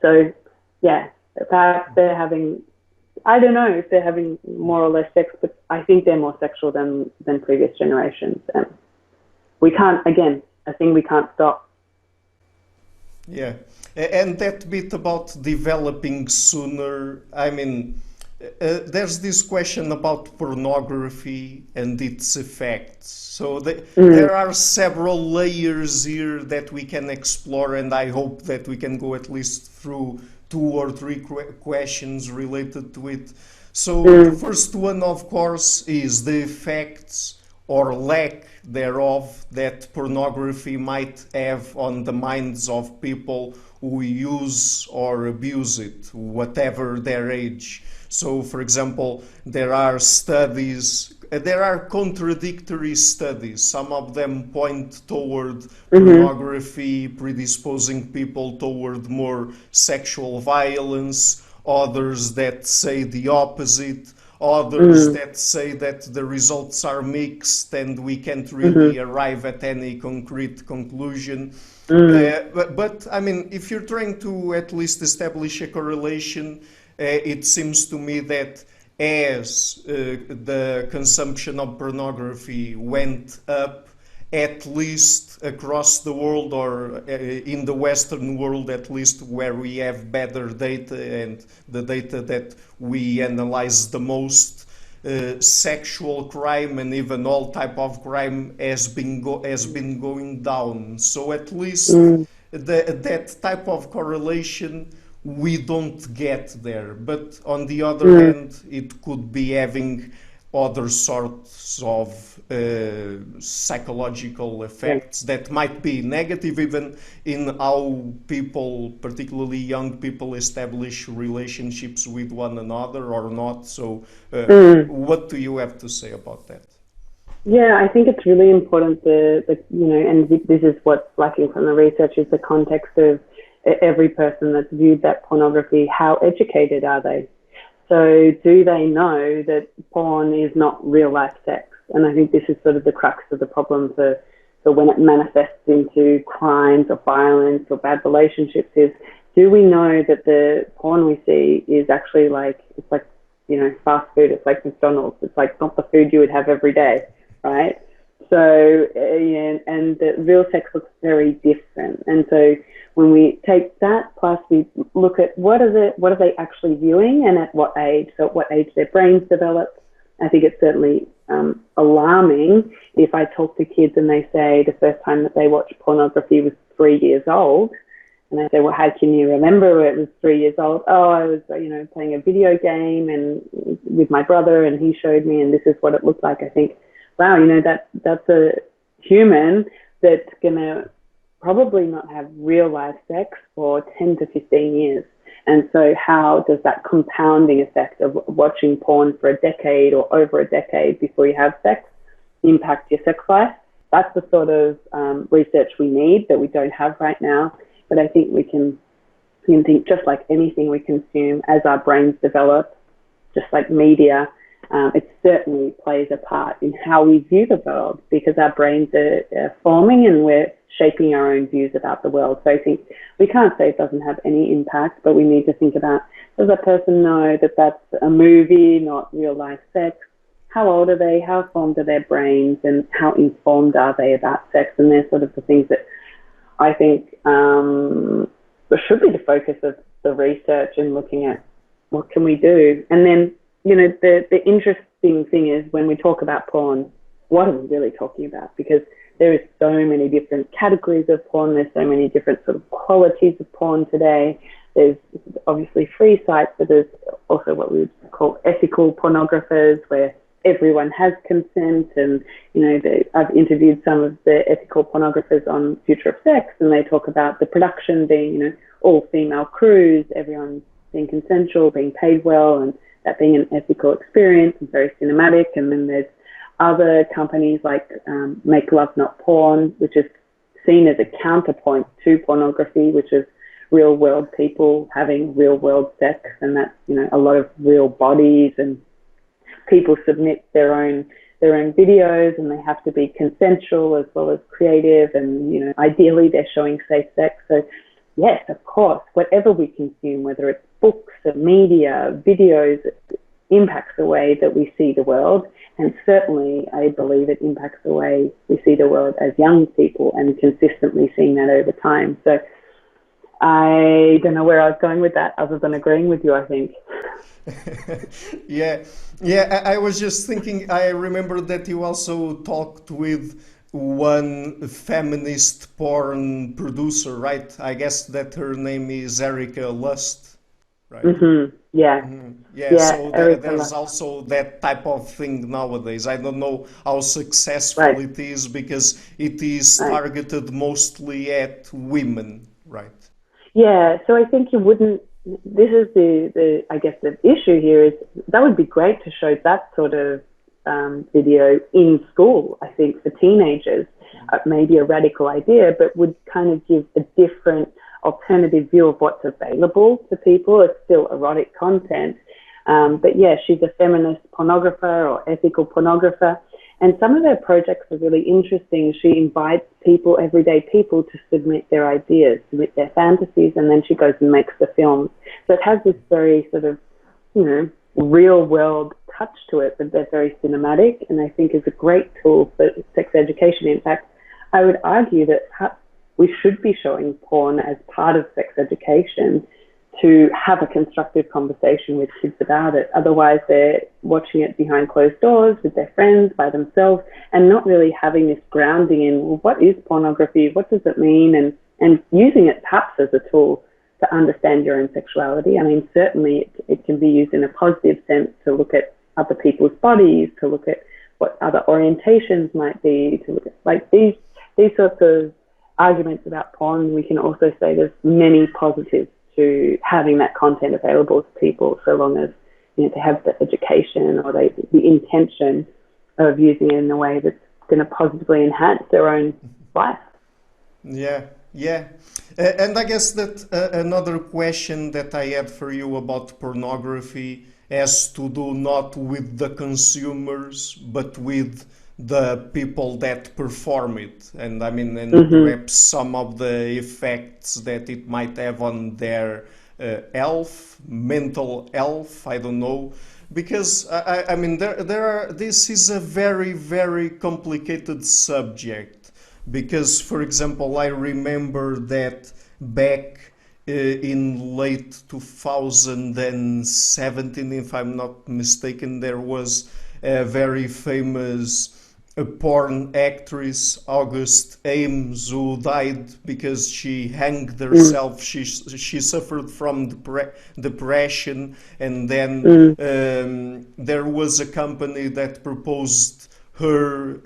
Speaker 2: So, yeah, perhaps they're having, I don't know if they're having more or less sex, but I think they're more sexual than previous generations. And we can't, again, a thing we can't stop.
Speaker 1: Yeah, and that bit about developing sooner, there's this question about pornography and its effects. So there are several layers here that we can explore, and I hope that we can go at least through 2 or 3 questions related to it. So the first one, of course, is the effects or lack thereof that pornography might have on the minds of people who use or abuse it, whatever their age. So, for example, there are contradictory studies. Some of them point toward pornography predisposing people toward more sexual violence, others that say the opposite, others that say that the results are mixed and we can't really arrive at any concrete conclusion. But if you're trying to at least establish a correlation, it seems to me that as the consumption of pornography went up, at least across the world, or in the Western world at least, where we have better data and the data that we analyze the most, sexual crime and even all type of crime has been going down. So at least that type of correlation we don't get there. But on the other hand, it could be having other sorts of psychological effects that might be negative even in how people, particularly young people, establish relationships with one another or not. So what do you have to say about that?
Speaker 2: Yeah, I think it's really important, and this is what's lacking from the research, is the context of every person that's viewed that pornography. How educated are they? So do they know that porn is not real life sex? And I think this is sort of the crux of the problem for when it manifests into crimes or violence or bad relationships is, do we know that the porn we see is actually it's like, fast food, it's like McDonald's, it's like not the food you would have every day, right? So, and the real sex looks very different. And so when we take that, plus we look at what are they actually viewing and at what age, so at what age their brains develop. I think it's certainly alarming if I talk to kids and they say the first time that they watched pornography was 3 years old. And I say, well, how can you remember it was 3 years old? Oh, I was, playing a video game and with my brother and he showed me and this is what it looked like. I think, wow, that's a human that's going to probably not have real life sex for 10 to 15 years. And so how does that compounding effect of watching porn for a decade or over a decade before you have sex impact your sex life? That's the sort of research we need that we don't have right now. But I think we can think, just like anything we consume, as our brains develop, just like media, it certainly plays a part in how we view the world, because our brains are forming and we're shaping our own views about the world. So I think we can't say it doesn't have any impact, but we need to think about, does that person know that that's a movie, not real life sex? How old are they? How formed are their brains? And how informed are they about sex? And they're sort of the things that I think should be the focus of the research and looking at what can we do. And then, you know, the interesting thing is when we talk about porn, what are we really talking about? Because there is so many different categories of porn. There's so many different sort of qualities of porn today. There's obviously free sites, but there's also what we would call ethical pornographers, where everyone has consent. And, you know, I've interviewed some of the ethical pornographers on Future of Sex, and they talk about the production being, you know, all female crews, everyone being consensual, being paid well, and that being an ethical experience and very cinematic. And then there's other companies like Make Love Not Porn, which is seen as a counterpoint to pornography, which is real world people having real world sex, and that's, you know, a lot of real bodies, and people submit their own videos, and they have to be consensual as well as creative, and, you know, ideally they're showing safe sex. So yes, of course, whatever we consume, whether it's books or media, videos, impacts the way that we see the world. And certainly I believe it impacts the way we see the world as young people, and consistently seeing that over time. So I don't know where I was going with that, other than agreeing with you, I think.
Speaker 1: Yeah, I was just thinking, I remember that you also talked with one feminist porn producer, right? I guess that her name is Erica Lust, right?
Speaker 2: Mm-hmm. Yeah.
Speaker 1: Mm-hmm. Yeah, so there's also that type of thing nowadays. I don't know how successful it is, because it is targeted mostly at women, right?
Speaker 2: Yeah, so I think you wouldn't, this is the I guess the issue here is that would be great to show that sort of video in school, I think, for teenagers. Maybe a radical idea, but would kind of give a different alternative view of what's available to people. It's still erotic content. But yeah, she's a feminist pornographer or ethical pornographer. And some of her projects are really interesting. She invites people, everyday people, to submit their ideas, submit their fantasies, and then she goes and makes the films. So it has this very sort of, you know, real world touch to it, but they're very cinematic, and I think is a great tool for sex education. In fact, I would argue that perhaps we should be showing porn as part of sex education to have a constructive conversation with kids about it. Otherwise, they're watching it behind closed doors with their friends, by themselves, and not really having this grounding in, well, what is pornography? What does it mean? And using it perhaps as a tool to understand your own sexuality. I mean, certainly it can be used in a positive sense to look at other people's bodies, to look at what other orientations might be, to look at like these sorts of arguments about porn. We can also say there's many positives to having that content available to people, so long as, you know, they have the education or the intention of using it in a way that's going to positively enhance their own life.
Speaker 1: Yeah. And I guess that another question that I had for you about pornography has to do not with the consumers, but with the people that perform it, and I mean, and perhaps some of the effects that it might have on their health, mental health. I don't know, because I mean, there are. This is a very, very complicated subject, because, for example, I remember that back in late 2017, if I'm not mistaken, there was a very famous a porn actress, August Ames, who died because she hanged herself. She suffered from depression, and then there was a company that proposed her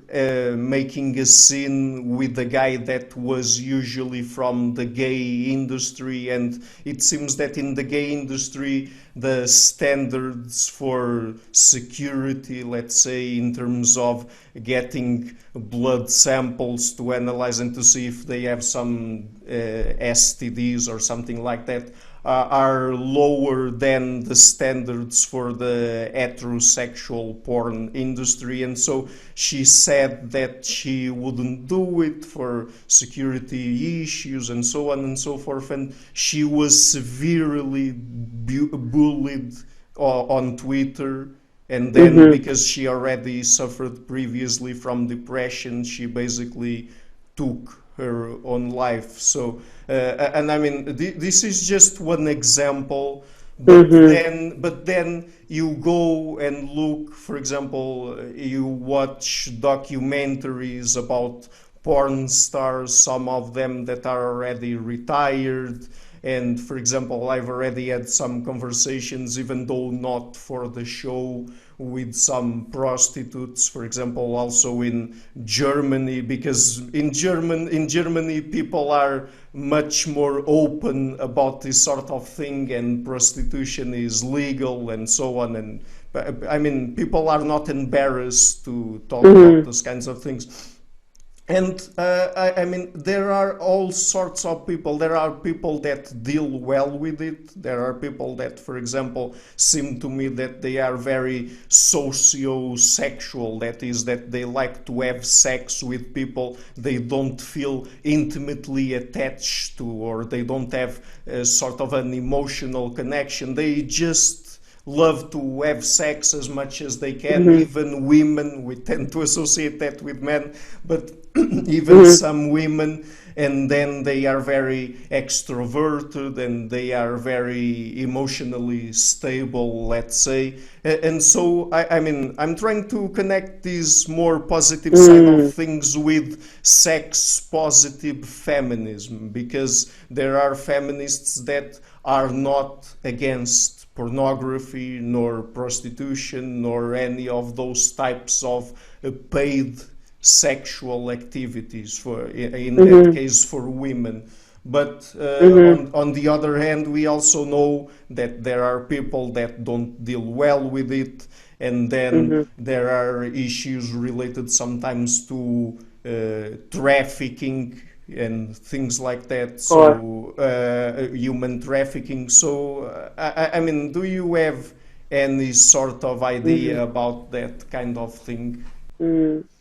Speaker 1: making a scene with a guy that was usually from the gay industry, and it seems that in the gay industry the standards for security, let's say, in terms of getting blood samples to analyze and to see if they have some STDs or something like that are lower than the standards for the heterosexual porn industry, and so she said that she wouldn't do it for security issues and so on and so forth, and she was severely bullied on Twitter. And then, because she already suffered previously from depression, she basically took her own life. So, and I mean, this is just one example. But then you go and look. For example, you watch documentaries about porn stars, some of them that are already retired. And for example, I've already had some conversations, even though not for the show, with some prostitutes, for example, also in Germany, because in Germany people are much more open about this sort of thing, and prostitution is legal and so on. And I mean, people are not embarrassed to talk about those kinds of things. And I mean, there are all sorts of people. There are people that deal well with it. There are people that, for example, seem to me that they are very socio-sexual. That is, that they like to have sex with people they don't feel intimately attached to, or they don't have sort of an emotional connection. They just love to have sex as much as they can. Even women, we tend to associate that with men, but even some women, and then they are very extroverted and they are very emotionally stable, let's say. And so, I mean, I'm trying to connect this more positive side of things with sex positive feminism, because there are feminists that are not against pornography, nor prostitution, nor any of those types of paid sexual activities, for in that case for women. But on the other hand, we also know that there are people that don't deal well with it, and then there are issues related sometimes to trafficking and things like that, so human trafficking. So I mean, do you have any sort of idea about that kind of thing?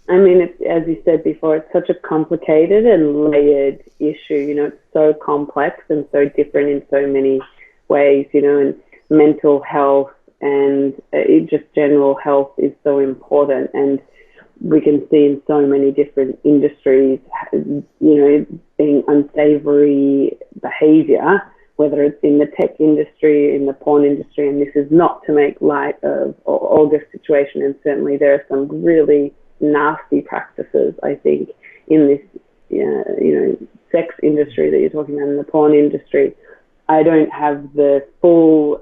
Speaker 2: I mean, as you said before, it's such a complicated and layered issue. You know, it's so complex and so different in so many ways, you know, and mental health and just general health is so important. And we can see in so many different industries, you know, being unsavory behavior, whether it's in the tech industry, in the porn industry, and this is not to make light of August's situation, and certainly there are some really nasty practices, I think, in this, you know, sex industry that you're talking about, in the porn industry. I don't have the full,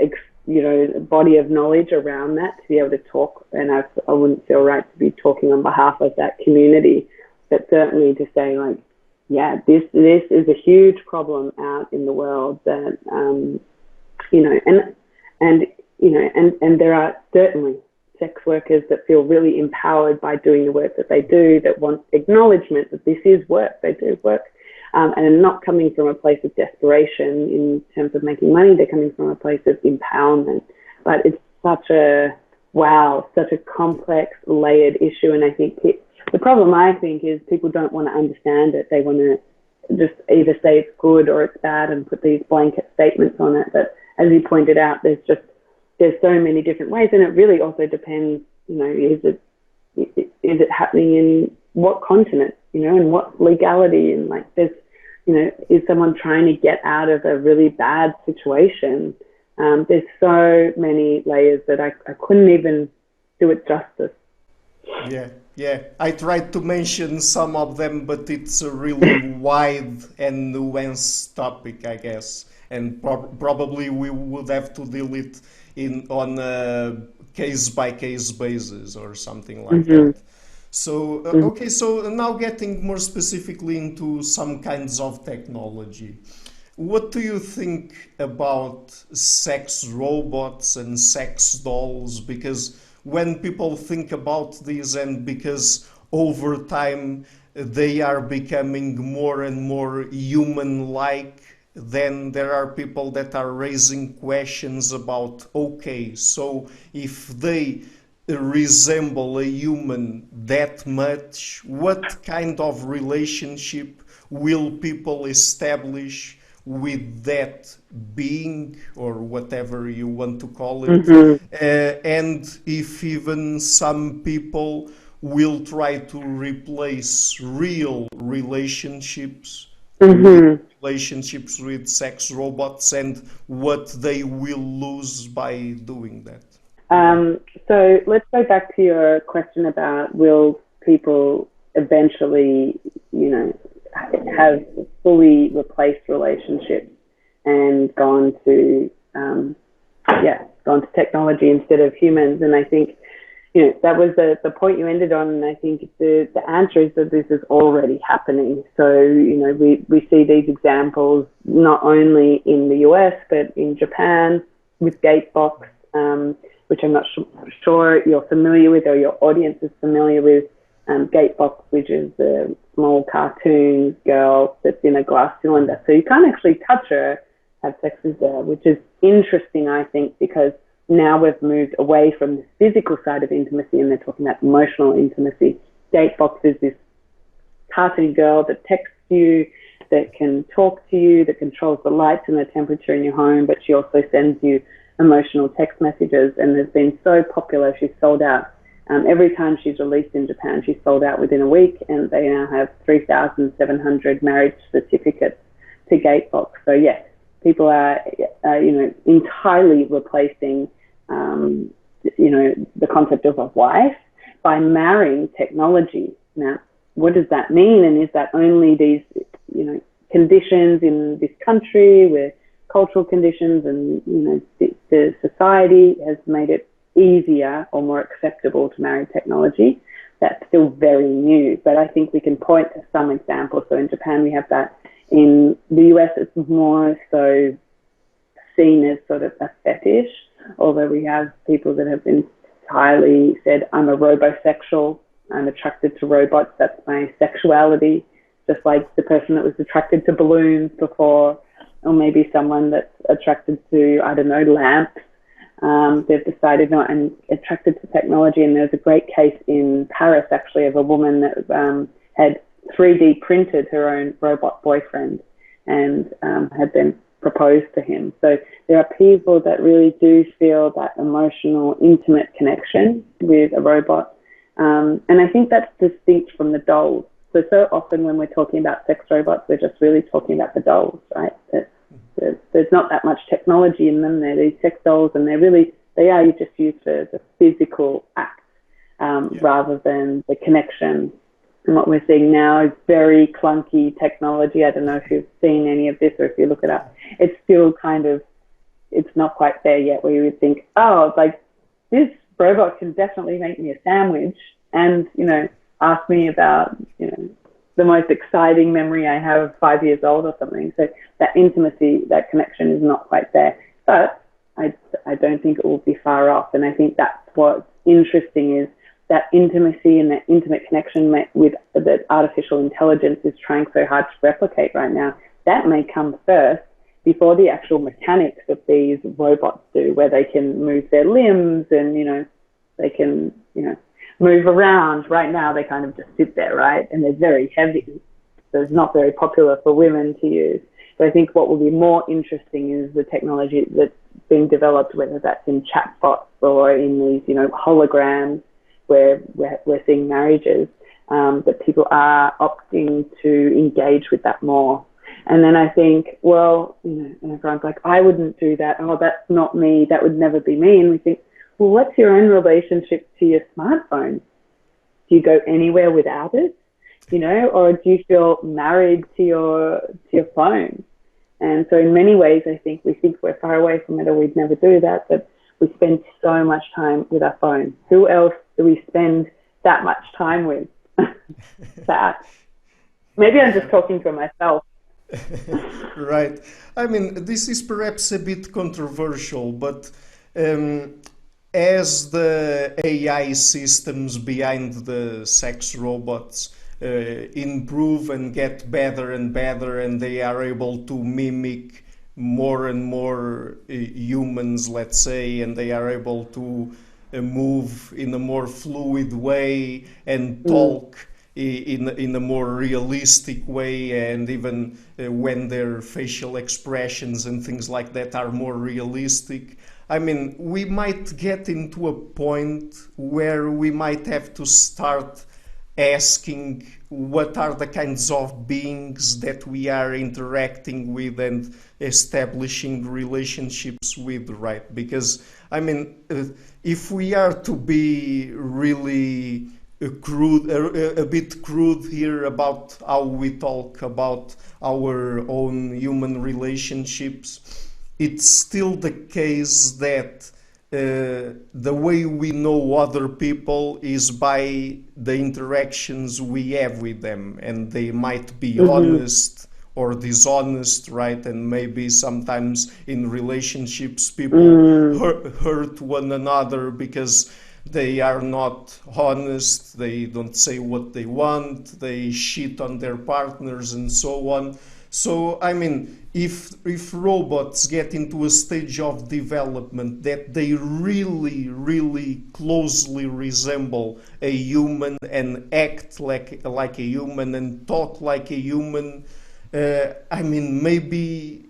Speaker 2: you know, body of knowledge around that to be able to talk, and I wouldn't feel right to be talking on behalf of that community, but certainly to say, like, yeah, this is a huge problem out in the world that, you know, and you know, and there are certainly sex workers that feel really empowered by doing the work that they do, that want acknowledgement that this is work, they do work, and not coming from a place of desperation in terms of making money, they're coming from a place of empowerment. But it's such a complex, layered issue, and I think the problem, I think, is people don't want to understand it. They want to just either say it's good or it's bad and put these blanket statements on it. But as you pointed out, there's so many different ways, and it really also depends, you know, is it happening in what continent, you know, and what legality, and like there's, you know, is someone trying to get out of a really bad situation? There's so many layers that I couldn't even do it justice.
Speaker 1: Yeah. I tried to mention some of them, but it's a really wide and nuanced topic, I guess, and probably we would have to deal it on a case-by-case basis or something like that. So, okay, so now getting more specifically into some kinds of technology. What do you think about sex robots and sex dolls? Because when people think about these, and because over time they are becoming more and more human-like, then there are people that are raising questions about, okay, so if they resemble a human that much, what kind of relationship will people establish with that being, or whatever you want to call it? And if even some people will try to replace real relationships with relationships with sex robots, and what they will lose by doing that.
Speaker 2: So let's go back to your question about will people eventually, have fully replaced relationships and gone to technology instead of humans. And I think, that was the point you ended on. And I think the answer is that this is already happening. So, we see these examples not only in the US, but in Japan with Gatebox, which I'm not sure you're familiar with or your audience is familiar with. Gatebox, which is the small cartoon girl that's in a glass cylinder. So you can't actually touch her, have sex with her, which is interesting, I think, because now we've moved away from the physical side of intimacy and they're talking about emotional intimacy. Gatebox is this cartoon girl that texts you, that can talk to you, that controls the lights and the temperature in your home, but she also sends you emotional text messages, and has been so popular, she's sold out. Every time she's released in Japan, she's sold out within a week, and they now have 3,700 marriage certificates to Gatebox. So yes, people are, entirely replacing, the concept of a wife by marrying technology. Now, what does that mean? And is that only these, conditions in this country where cultural conditions and, the society has made it easier or more acceptable to marry technology? That's still very new, but I think we can point to some examples. So in Japan, we have that. In the US, it's more so seen as sort of a fetish, although we have people that have entirely said, I'm a robosexual, I'm attracted to robots, that's my sexuality, just like the person that was attracted to balloons before, or maybe someone that's attracted to, lamps. They've decided, no, I'm attracted to technology. And there's a great case in Paris, actually, of a woman that had 3D printed her own robot boyfriend and had then proposed to him. So there are people that really do feel that emotional, intimate connection with a robot. And I think that's distinct from the dolls. So often when we're talking about sex robots, we're just really talking about the dolls, right? There's not that much technology in them. They're these sex dolls, and they are just used for the physical act rather than the connection. And what we're seeing now is very clunky technology. I don't know if you've seen any of this or if you look it up. It's still it's not quite there yet, where you would think, oh, like this robot can definitely make me a sandwich and, ask me about, the most exciting memory I have 5 years old or something. So that intimacy, that connection is not quite there. But I don't think it will be far off. And I think that's what's interesting, is that intimacy and that intimate connection with that artificial intelligence is trying so hard to replicate right now. That may come first before the actual mechanics of these robots do, where they can move their limbs and, they can, move around. Right now, they kind of just sit there, right? And they're very heavy. So it's not very popular for women to use. So I think what will be more interesting is the technology that's being developed, whether that's in chatbots or in these, holograms, where we're seeing marriages, that people are opting to engage with that more. And then I think, well, and everyone's like, I wouldn't do that. Oh, that's not me. That would never be me. And we think, well, what's your own relationship to your smartphone? Do you go anywhere without it? Or do you feel married to your phone? And so in many ways, I think we think we're far away from it, or we'd never do that, but we spend so much time with our phone. Who else do we spend that much time with? That. Maybe I'm just talking for myself.
Speaker 1: Right. I mean, this is perhaps a bit controversial, but as the AI systems behind the sex robots improve and get better and better, and they are able to mimic more and more humans, let's say, and they are able to move in a more fluid way and talk in a more realistic way, and even when their facial expressions and things like that are more realistic. I mean, we might get into a point where we might have to start asking what are the kinds of beings that we are interacting with and establishing relationships with, right? Because, I mean, if we are to be really crude, a bit crude here about how we talk about our own human relationships, it's still the case that the way we know other people is by the interactions we have with them, and they might be honest or dishonest, right? And maybe sometimes in relationships people hurt one another because they are not honest, they don't say what they want, they cheat on their partners and so on. So, I mean, if robots get into a stage of development that they really, really closely resemble a human and act like a human and talk like a human, I mean, maybe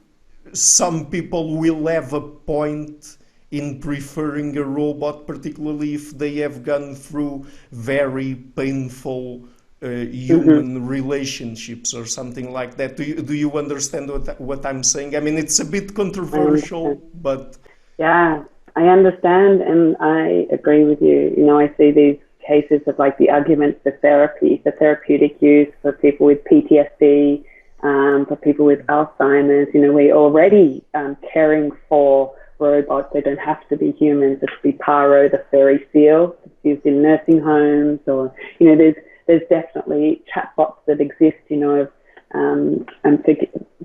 Speaker 1: some people will have a point in preferring a robot, particularly if they have gone through very painful human relationships or something like that. Do you understand what I'm saying? I mean, it's a bit controversial, but...
Speaker 2: Yeah, I understand, and I agree with you. You know, I see these cases of like the arguments for therapy, for therapeutic use, for people with PTSD, for people with Alzheimer's. You know, we're already caring for robots. They don't have to be humans. It could be Paro, the fairy seal. It's used in nursing homes, or, you know, there's definitely chatbots that exist, you know. I'm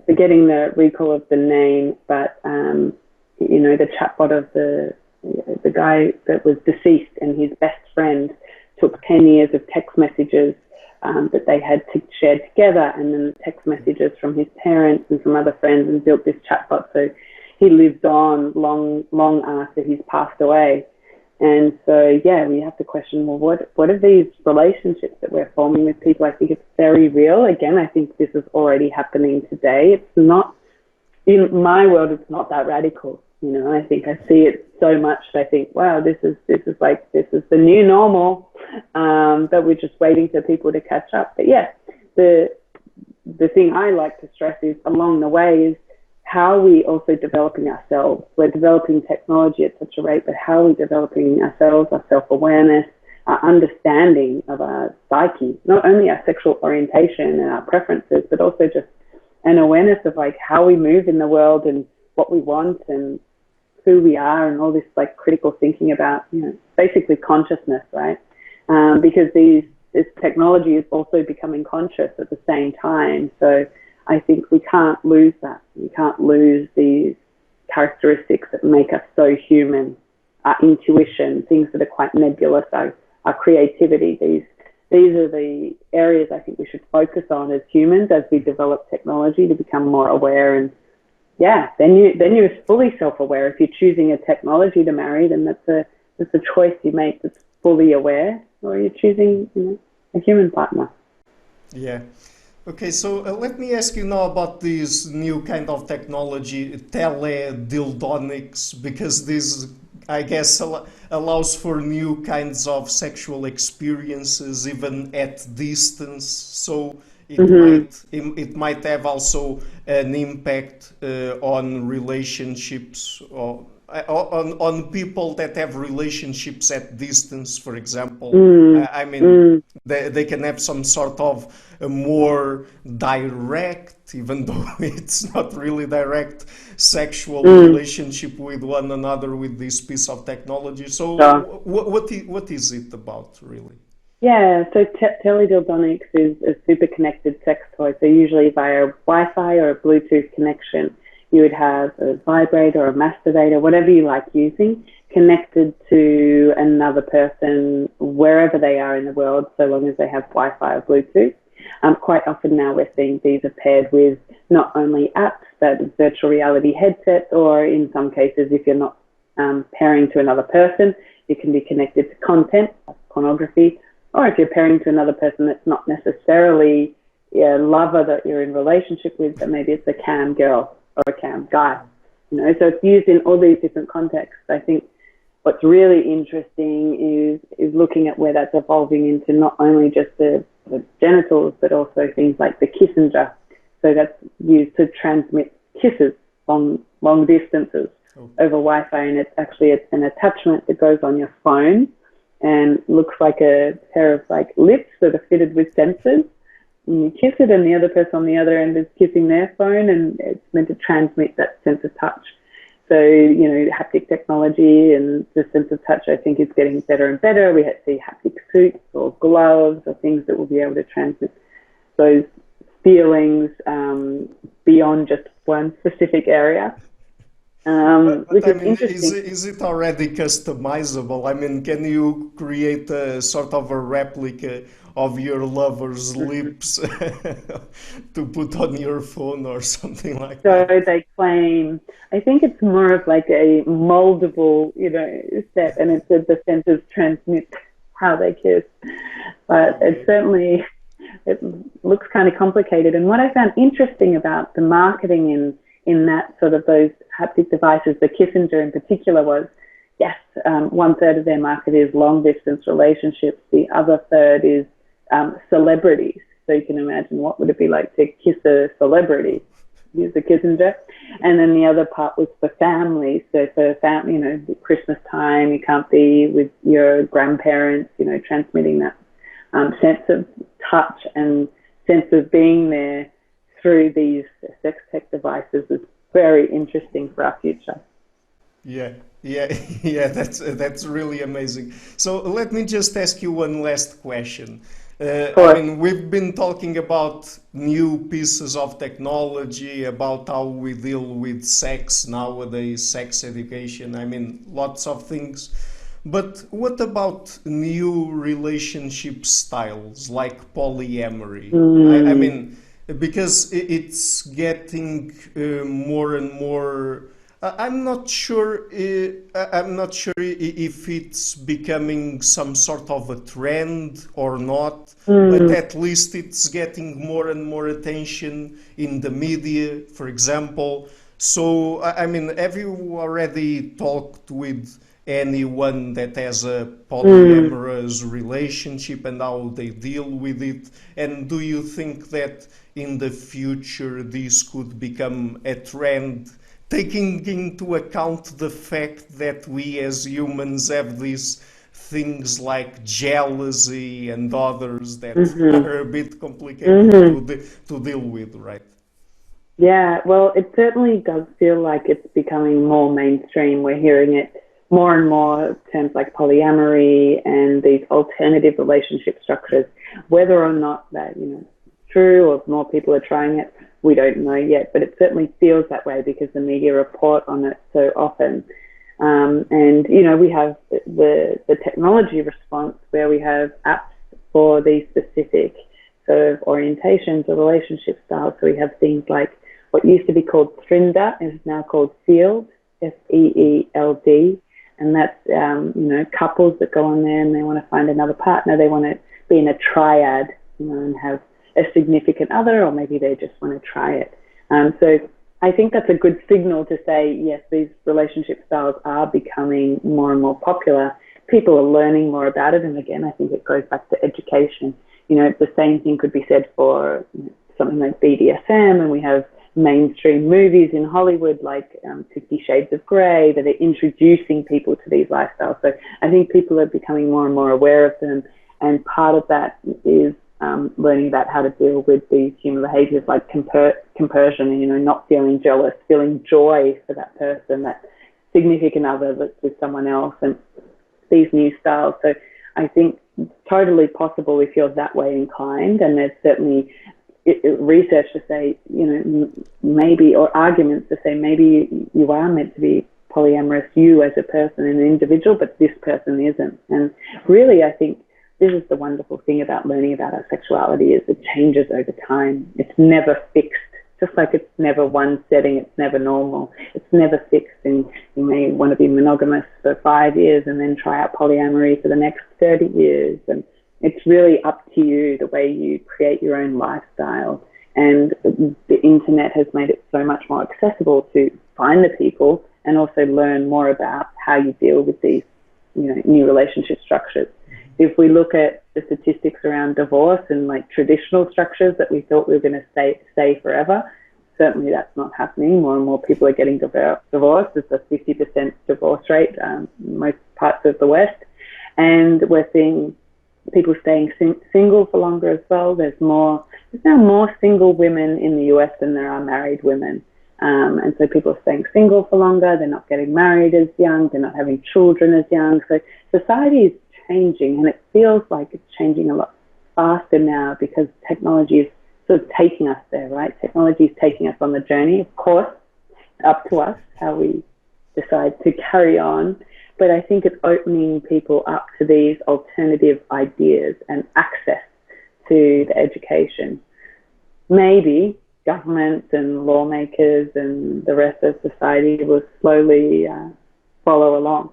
Speaker 2: forgetting the recall of the name, but, you know, the chatbot of the guy that was deceased, and his best friend took 10 years of text messages that they had shared together, and then the text messages from his parents and from other friends, and built this chatbot. So he lived on long after he's passed away. And so, yeah, we have to question, well, what are these relationships that we're forming with people? I think it's very real. Again, I think this is already happening today. It's not, in my world, it's not that radical. You know, I think I see it so much that I think, wow, this is the new normal, that we're just waiting for people to catch up. But yeah, the thing I like to stress is along the way is how are we also developing ourselves? We're developing technology at such a rate, but how are we developing ourselves, our self-awareness, our understanding of our psyche, not only our sexual orientation and our preferences, but also just an awareness of like how we move in the world and what we want and who we are, and all this like critical thinking about, you know, basically consciousness, right? Because this technology is also becoming conscious at the same time. So I think we can't lose that. We can't lose these characteristics that make us so human. Our intuition, things that are quite nebulous, our creativity. These are the areas I think we should focus on as humans as we develop technology to become more aware. And yeah, then you're fully self-aware. If you're choosing a technology to marry, then that's a choice you make that's fully aware, or you're choosing, you know, a human partner.
Speaker 1: Yeah. Okay, so let me ask you now about this new kind of technology, Teledildonics, because this, I guess, allows for new kinds of sexual experiences, even at distance. So it might have also an impact on relationships, or on people that have relationships at distance, for example. I mean, they can have some sort of a more direct, even though it's not really direct, sexual relationship with one another with this piece of technology. So what is it about, really?
Speaker 2: Yeah, so Teledildonics is a super connected sex toy, so usually via Wi-Fi or a Bluetooth connection. you would have a vibrator or a masturbator, whatever you like using, connected to another person wherever they are in the world, so long as they have Wi-Fi or Bluetooth. Quite often now we're seeing these are paired with not only apps, but virtual reality headsets, or in some cases, if you're not pairing to another person, you can be connected to content, like pornography, or if you're pairing to another person that's not necessarily a lover that you're in relationship with, but maybe it's a cam girl or a cam guy. You know, so it's used in all these different contexts. I think what's really interesting is looking at where that's evolving into not only just the genitals, but also things like the kissenger. So that's used to transmit kisses long distances over Wi-Fi, and it's an attachment that goes on your phone and looks like a pair of like lips that are fitted with sensors. And you kiss it, and the other person on the other end is kissing their phone, and it's meant to transmit that sense of touch. So, you know, haptic technology and the sense of touch, I think, is getting better and better. We see haptic suits or gloves or things that will be able to transmit those feelings beyond just one specific area.
Speaker 1: But I mean, is it already customizable? I mean, can you create a sort of a replica of your lover's lips to put on your phone or something like that?
Speaker 2: So they claim, I think it's more of like a moldable, you know, set, and it's the sensors transmit how they kiss. But it certainly, it looks kind of complicated. And what I found interesting about the marketing in that sort of those haptic devices, the Kissinger in particular, was, yes, 1/3 of their market is long distance relationships. The other third is celebrities. So you can imagine what would it be like to kiss a celebrity, use the Kissinger. And then the other part was for families. So for family, you know, Christmas time, you can't be with your grandparents, you know, transmitting that sense of touch and sense of being there through these sex tech devices is very interesting for our future.
Speaker 1: Yeah, that's really amazing. So let me just ask you one last question. I mean, we've been talking about new pieces of technology, about how we deal with sex nowadays, sex education, I mean, lots of things. But what about new relationship styles like polyamory? I mean, because it's getting more and more. I'm not sure. I'm not sure if it's becoming some sort of a trend or not. But at least it's getting more and more attention in the media, for example. So I mean, have you already talked with anyone that has a polyamorous relationship and how they deal with it? And do you think that in the future this could become a trend, taking into account the fact that we as humans have these things like jealousy and others that are a bit complicated to deal with, right?
Speaker 2: Yeah, well, it certainly does feel like it's becoming more mainstream. We're hearing it more and more, terms like polyamory and these alternative relationship structures. Whether or not that, you know, true or more people are trying it, we don't know yet, but it certainly feels that way because the media report on it so often. And, you know, we have the technology response where we have apps for these specific sort of orientations or relationship styles. So we have things like what used to be called Thrinder is now called Feeld, F-E-E-L-D. And that's, you know, couples that go on there and they want to find another partner. They want to be in a triad, you know, and have a significant other, or maybe they just want to try it. So I think that's a good signal to say, yes, these relationship styles are becoming more and more popular. People are learning more about it. And again, I think it goes back to education. You know, the same thing could be said for something like BDSM, and we have mainstream movies in Hollywood like 50 Shades of Grey that are introducing people to these lifestyles. So I think people are becoming more and more aware of them, and part of that is learning about how to deal with these human behaviors like compersion, you know, not feeling jealous, feeling joy for that person, that significant other that's with someone else, and these new styles. So I think it's totally possible if you're that way inclined, and there's certainly research to say, maybe, or arguments to say maybe you are meant to be polyamorous, you as a person and an individual, but this person isn't. And really, I think this is the wonderful thing about learning about our sexuality, is it changes over time. It's never fixed. Just like it's never one setting, it's never normal. It's never fixed, and you may want to be monogamous for 5 years and then try out polyamory for the next 30 years. And it's really up to you, the way you create your own lifestyle. And the internet has made it so much more accessible to find the people and also learn more about how you deal with these, new relationship structures. If we look at the statistics around divorce and like traditional structures that we thought we were going to stay forever, certainly that's not happening. More and more people are getting divorced. It's a 50% divorce rate in most parts of the West. And we're seeing people staying single for longer as well. There's now more single women in the US than there are married women. And so people are staying single for longer. They're not getting married as young. They're not having children as young. So society is changing, and it feels like it's changing a lot faster now because technology is sort of taking us there, right? Technology is taking us on the journey. Of course, it's up to us how we decide to carry on. But I think it's opening people up to these alternative ideas and access to the education. Maybe governments and lawmakers and the rest of society will slowly follow along.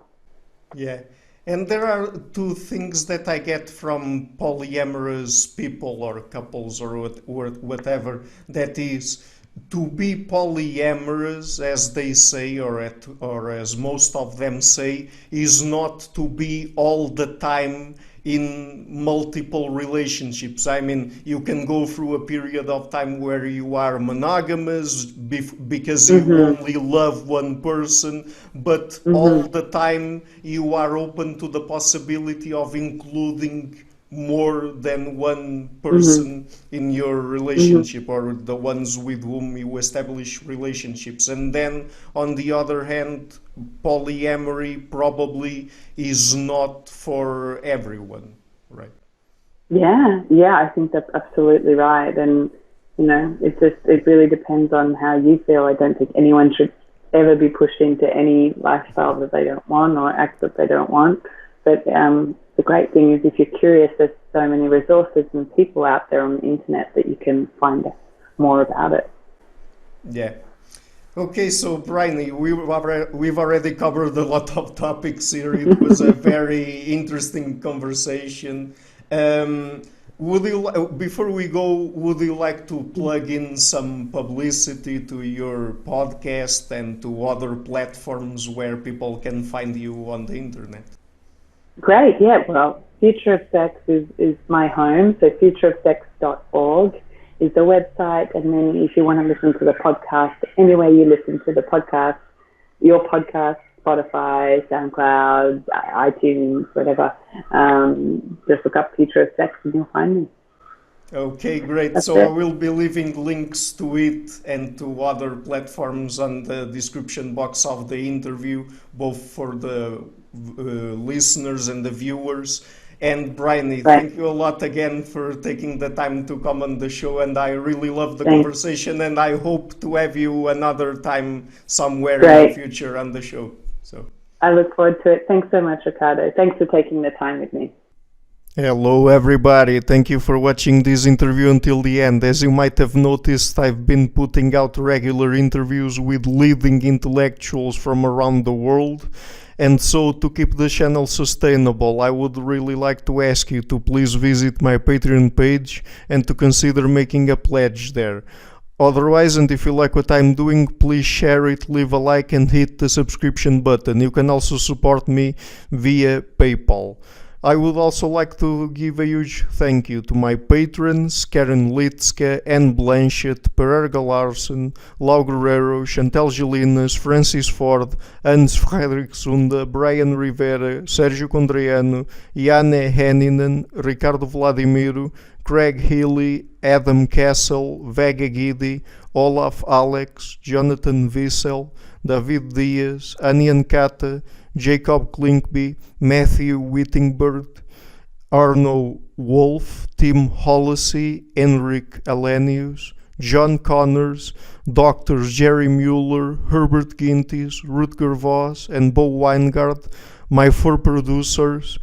Speaker 1: Yeah. And there are two things that I get from polyamorous people or couples or whatever. That is, to be polyamorous, as they say, or as most of them say, is not to be all the time in multiple relationships. I mean, you can go through a period of time where you are monogamous because you only love one person, but all the time you are open to the possibility of including more than one person in your relationship, or the ones with whom you establish relationships. And then on the other hand, polyamory probably is not for everyone, right?
Speaker 2: Yeah, I think that's absolutely right. And it really depends on how you feel. I don't think anyone should ever be pushed into any lifestyle that they don't want or act that they don't want. But the great thing is, if you're curious, there's so many resources and people out there on the internet that you can find more about it.
Speaker 1: Yeah. Okay, so Bryony, we've already covered a lot of topics here. It was a very interesting conversation. Before we go, would you like to plug in some publicity to your podcast and to other platforms where people can find you on the internet?
Speaker 2: Great, yeah. Well, Future of Sex is my home, so futureofsex.org is the website. And then if you want to listen to the podcast, anywhere you listen to the podcast, your podcast, Spotify, SoundCloud, iTunes, whatever, just look up Future of Sex and you'll find me.
Speaker 1: Okay, great.
Speaker 2: That's
Speaker 1: so
Speaker 2: it.
Speaker 1: I will be leaving links to it and to other platforms on the description box of the interview, both for the listeners and the viewers. And Bryony, thank you a lot again for taking the time to come on the show, and I really love the conversation, and I hope to have you another time somewhere in the future on the show. So
Speaker 2: I look forward to it. Thanks so much, Ricardo. Thanks for taking the time with me.
Speaker 1: Hello everybody, thank you for watching this interview until the end. As you might have noticed, I've been putting out regular interviews with leading intellectuals from around the world. And so, to keep the channel sustainable, I would really like to ask you to please visit my Patreon page and to consider making a pledge there. Otherwise, and if you like what I'm doing, please share it, leave a like and hit the subscription button. You can also support me via PayPal. I would also like to give a huge thank you to my patrons, Karen Litska, Anne Blanchett, Pererga Larsen, Lau Guerrero, Chantal Gelinas, Francis Ford, Hans Fredrik Sunda, Brian Rivera, Sérgio Condriano, Janne Henninen, Ricardo Vladimiro, Craig Healy, Adam Castle, Vega Guidi, Olaf Alex, Jonathan Wiesel, David Diaz, Anian Kata, Jacob Klinkby, Matthew Whittingbird, Arno Wolf, Tim Hollesy, Henrik Alenius, John Connors, Doctors Jerry Mueller, Herbert Gintis, Rutger Voss, and Bo Weingart. My 4 producers,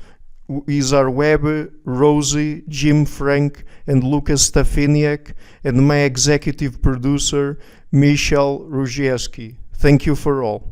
Speaker 1: Izar Webe, Rosie, Jim Frank, and Lucas Stafiniak, and my executive producer, Michel Ruzieski. Thank you for all.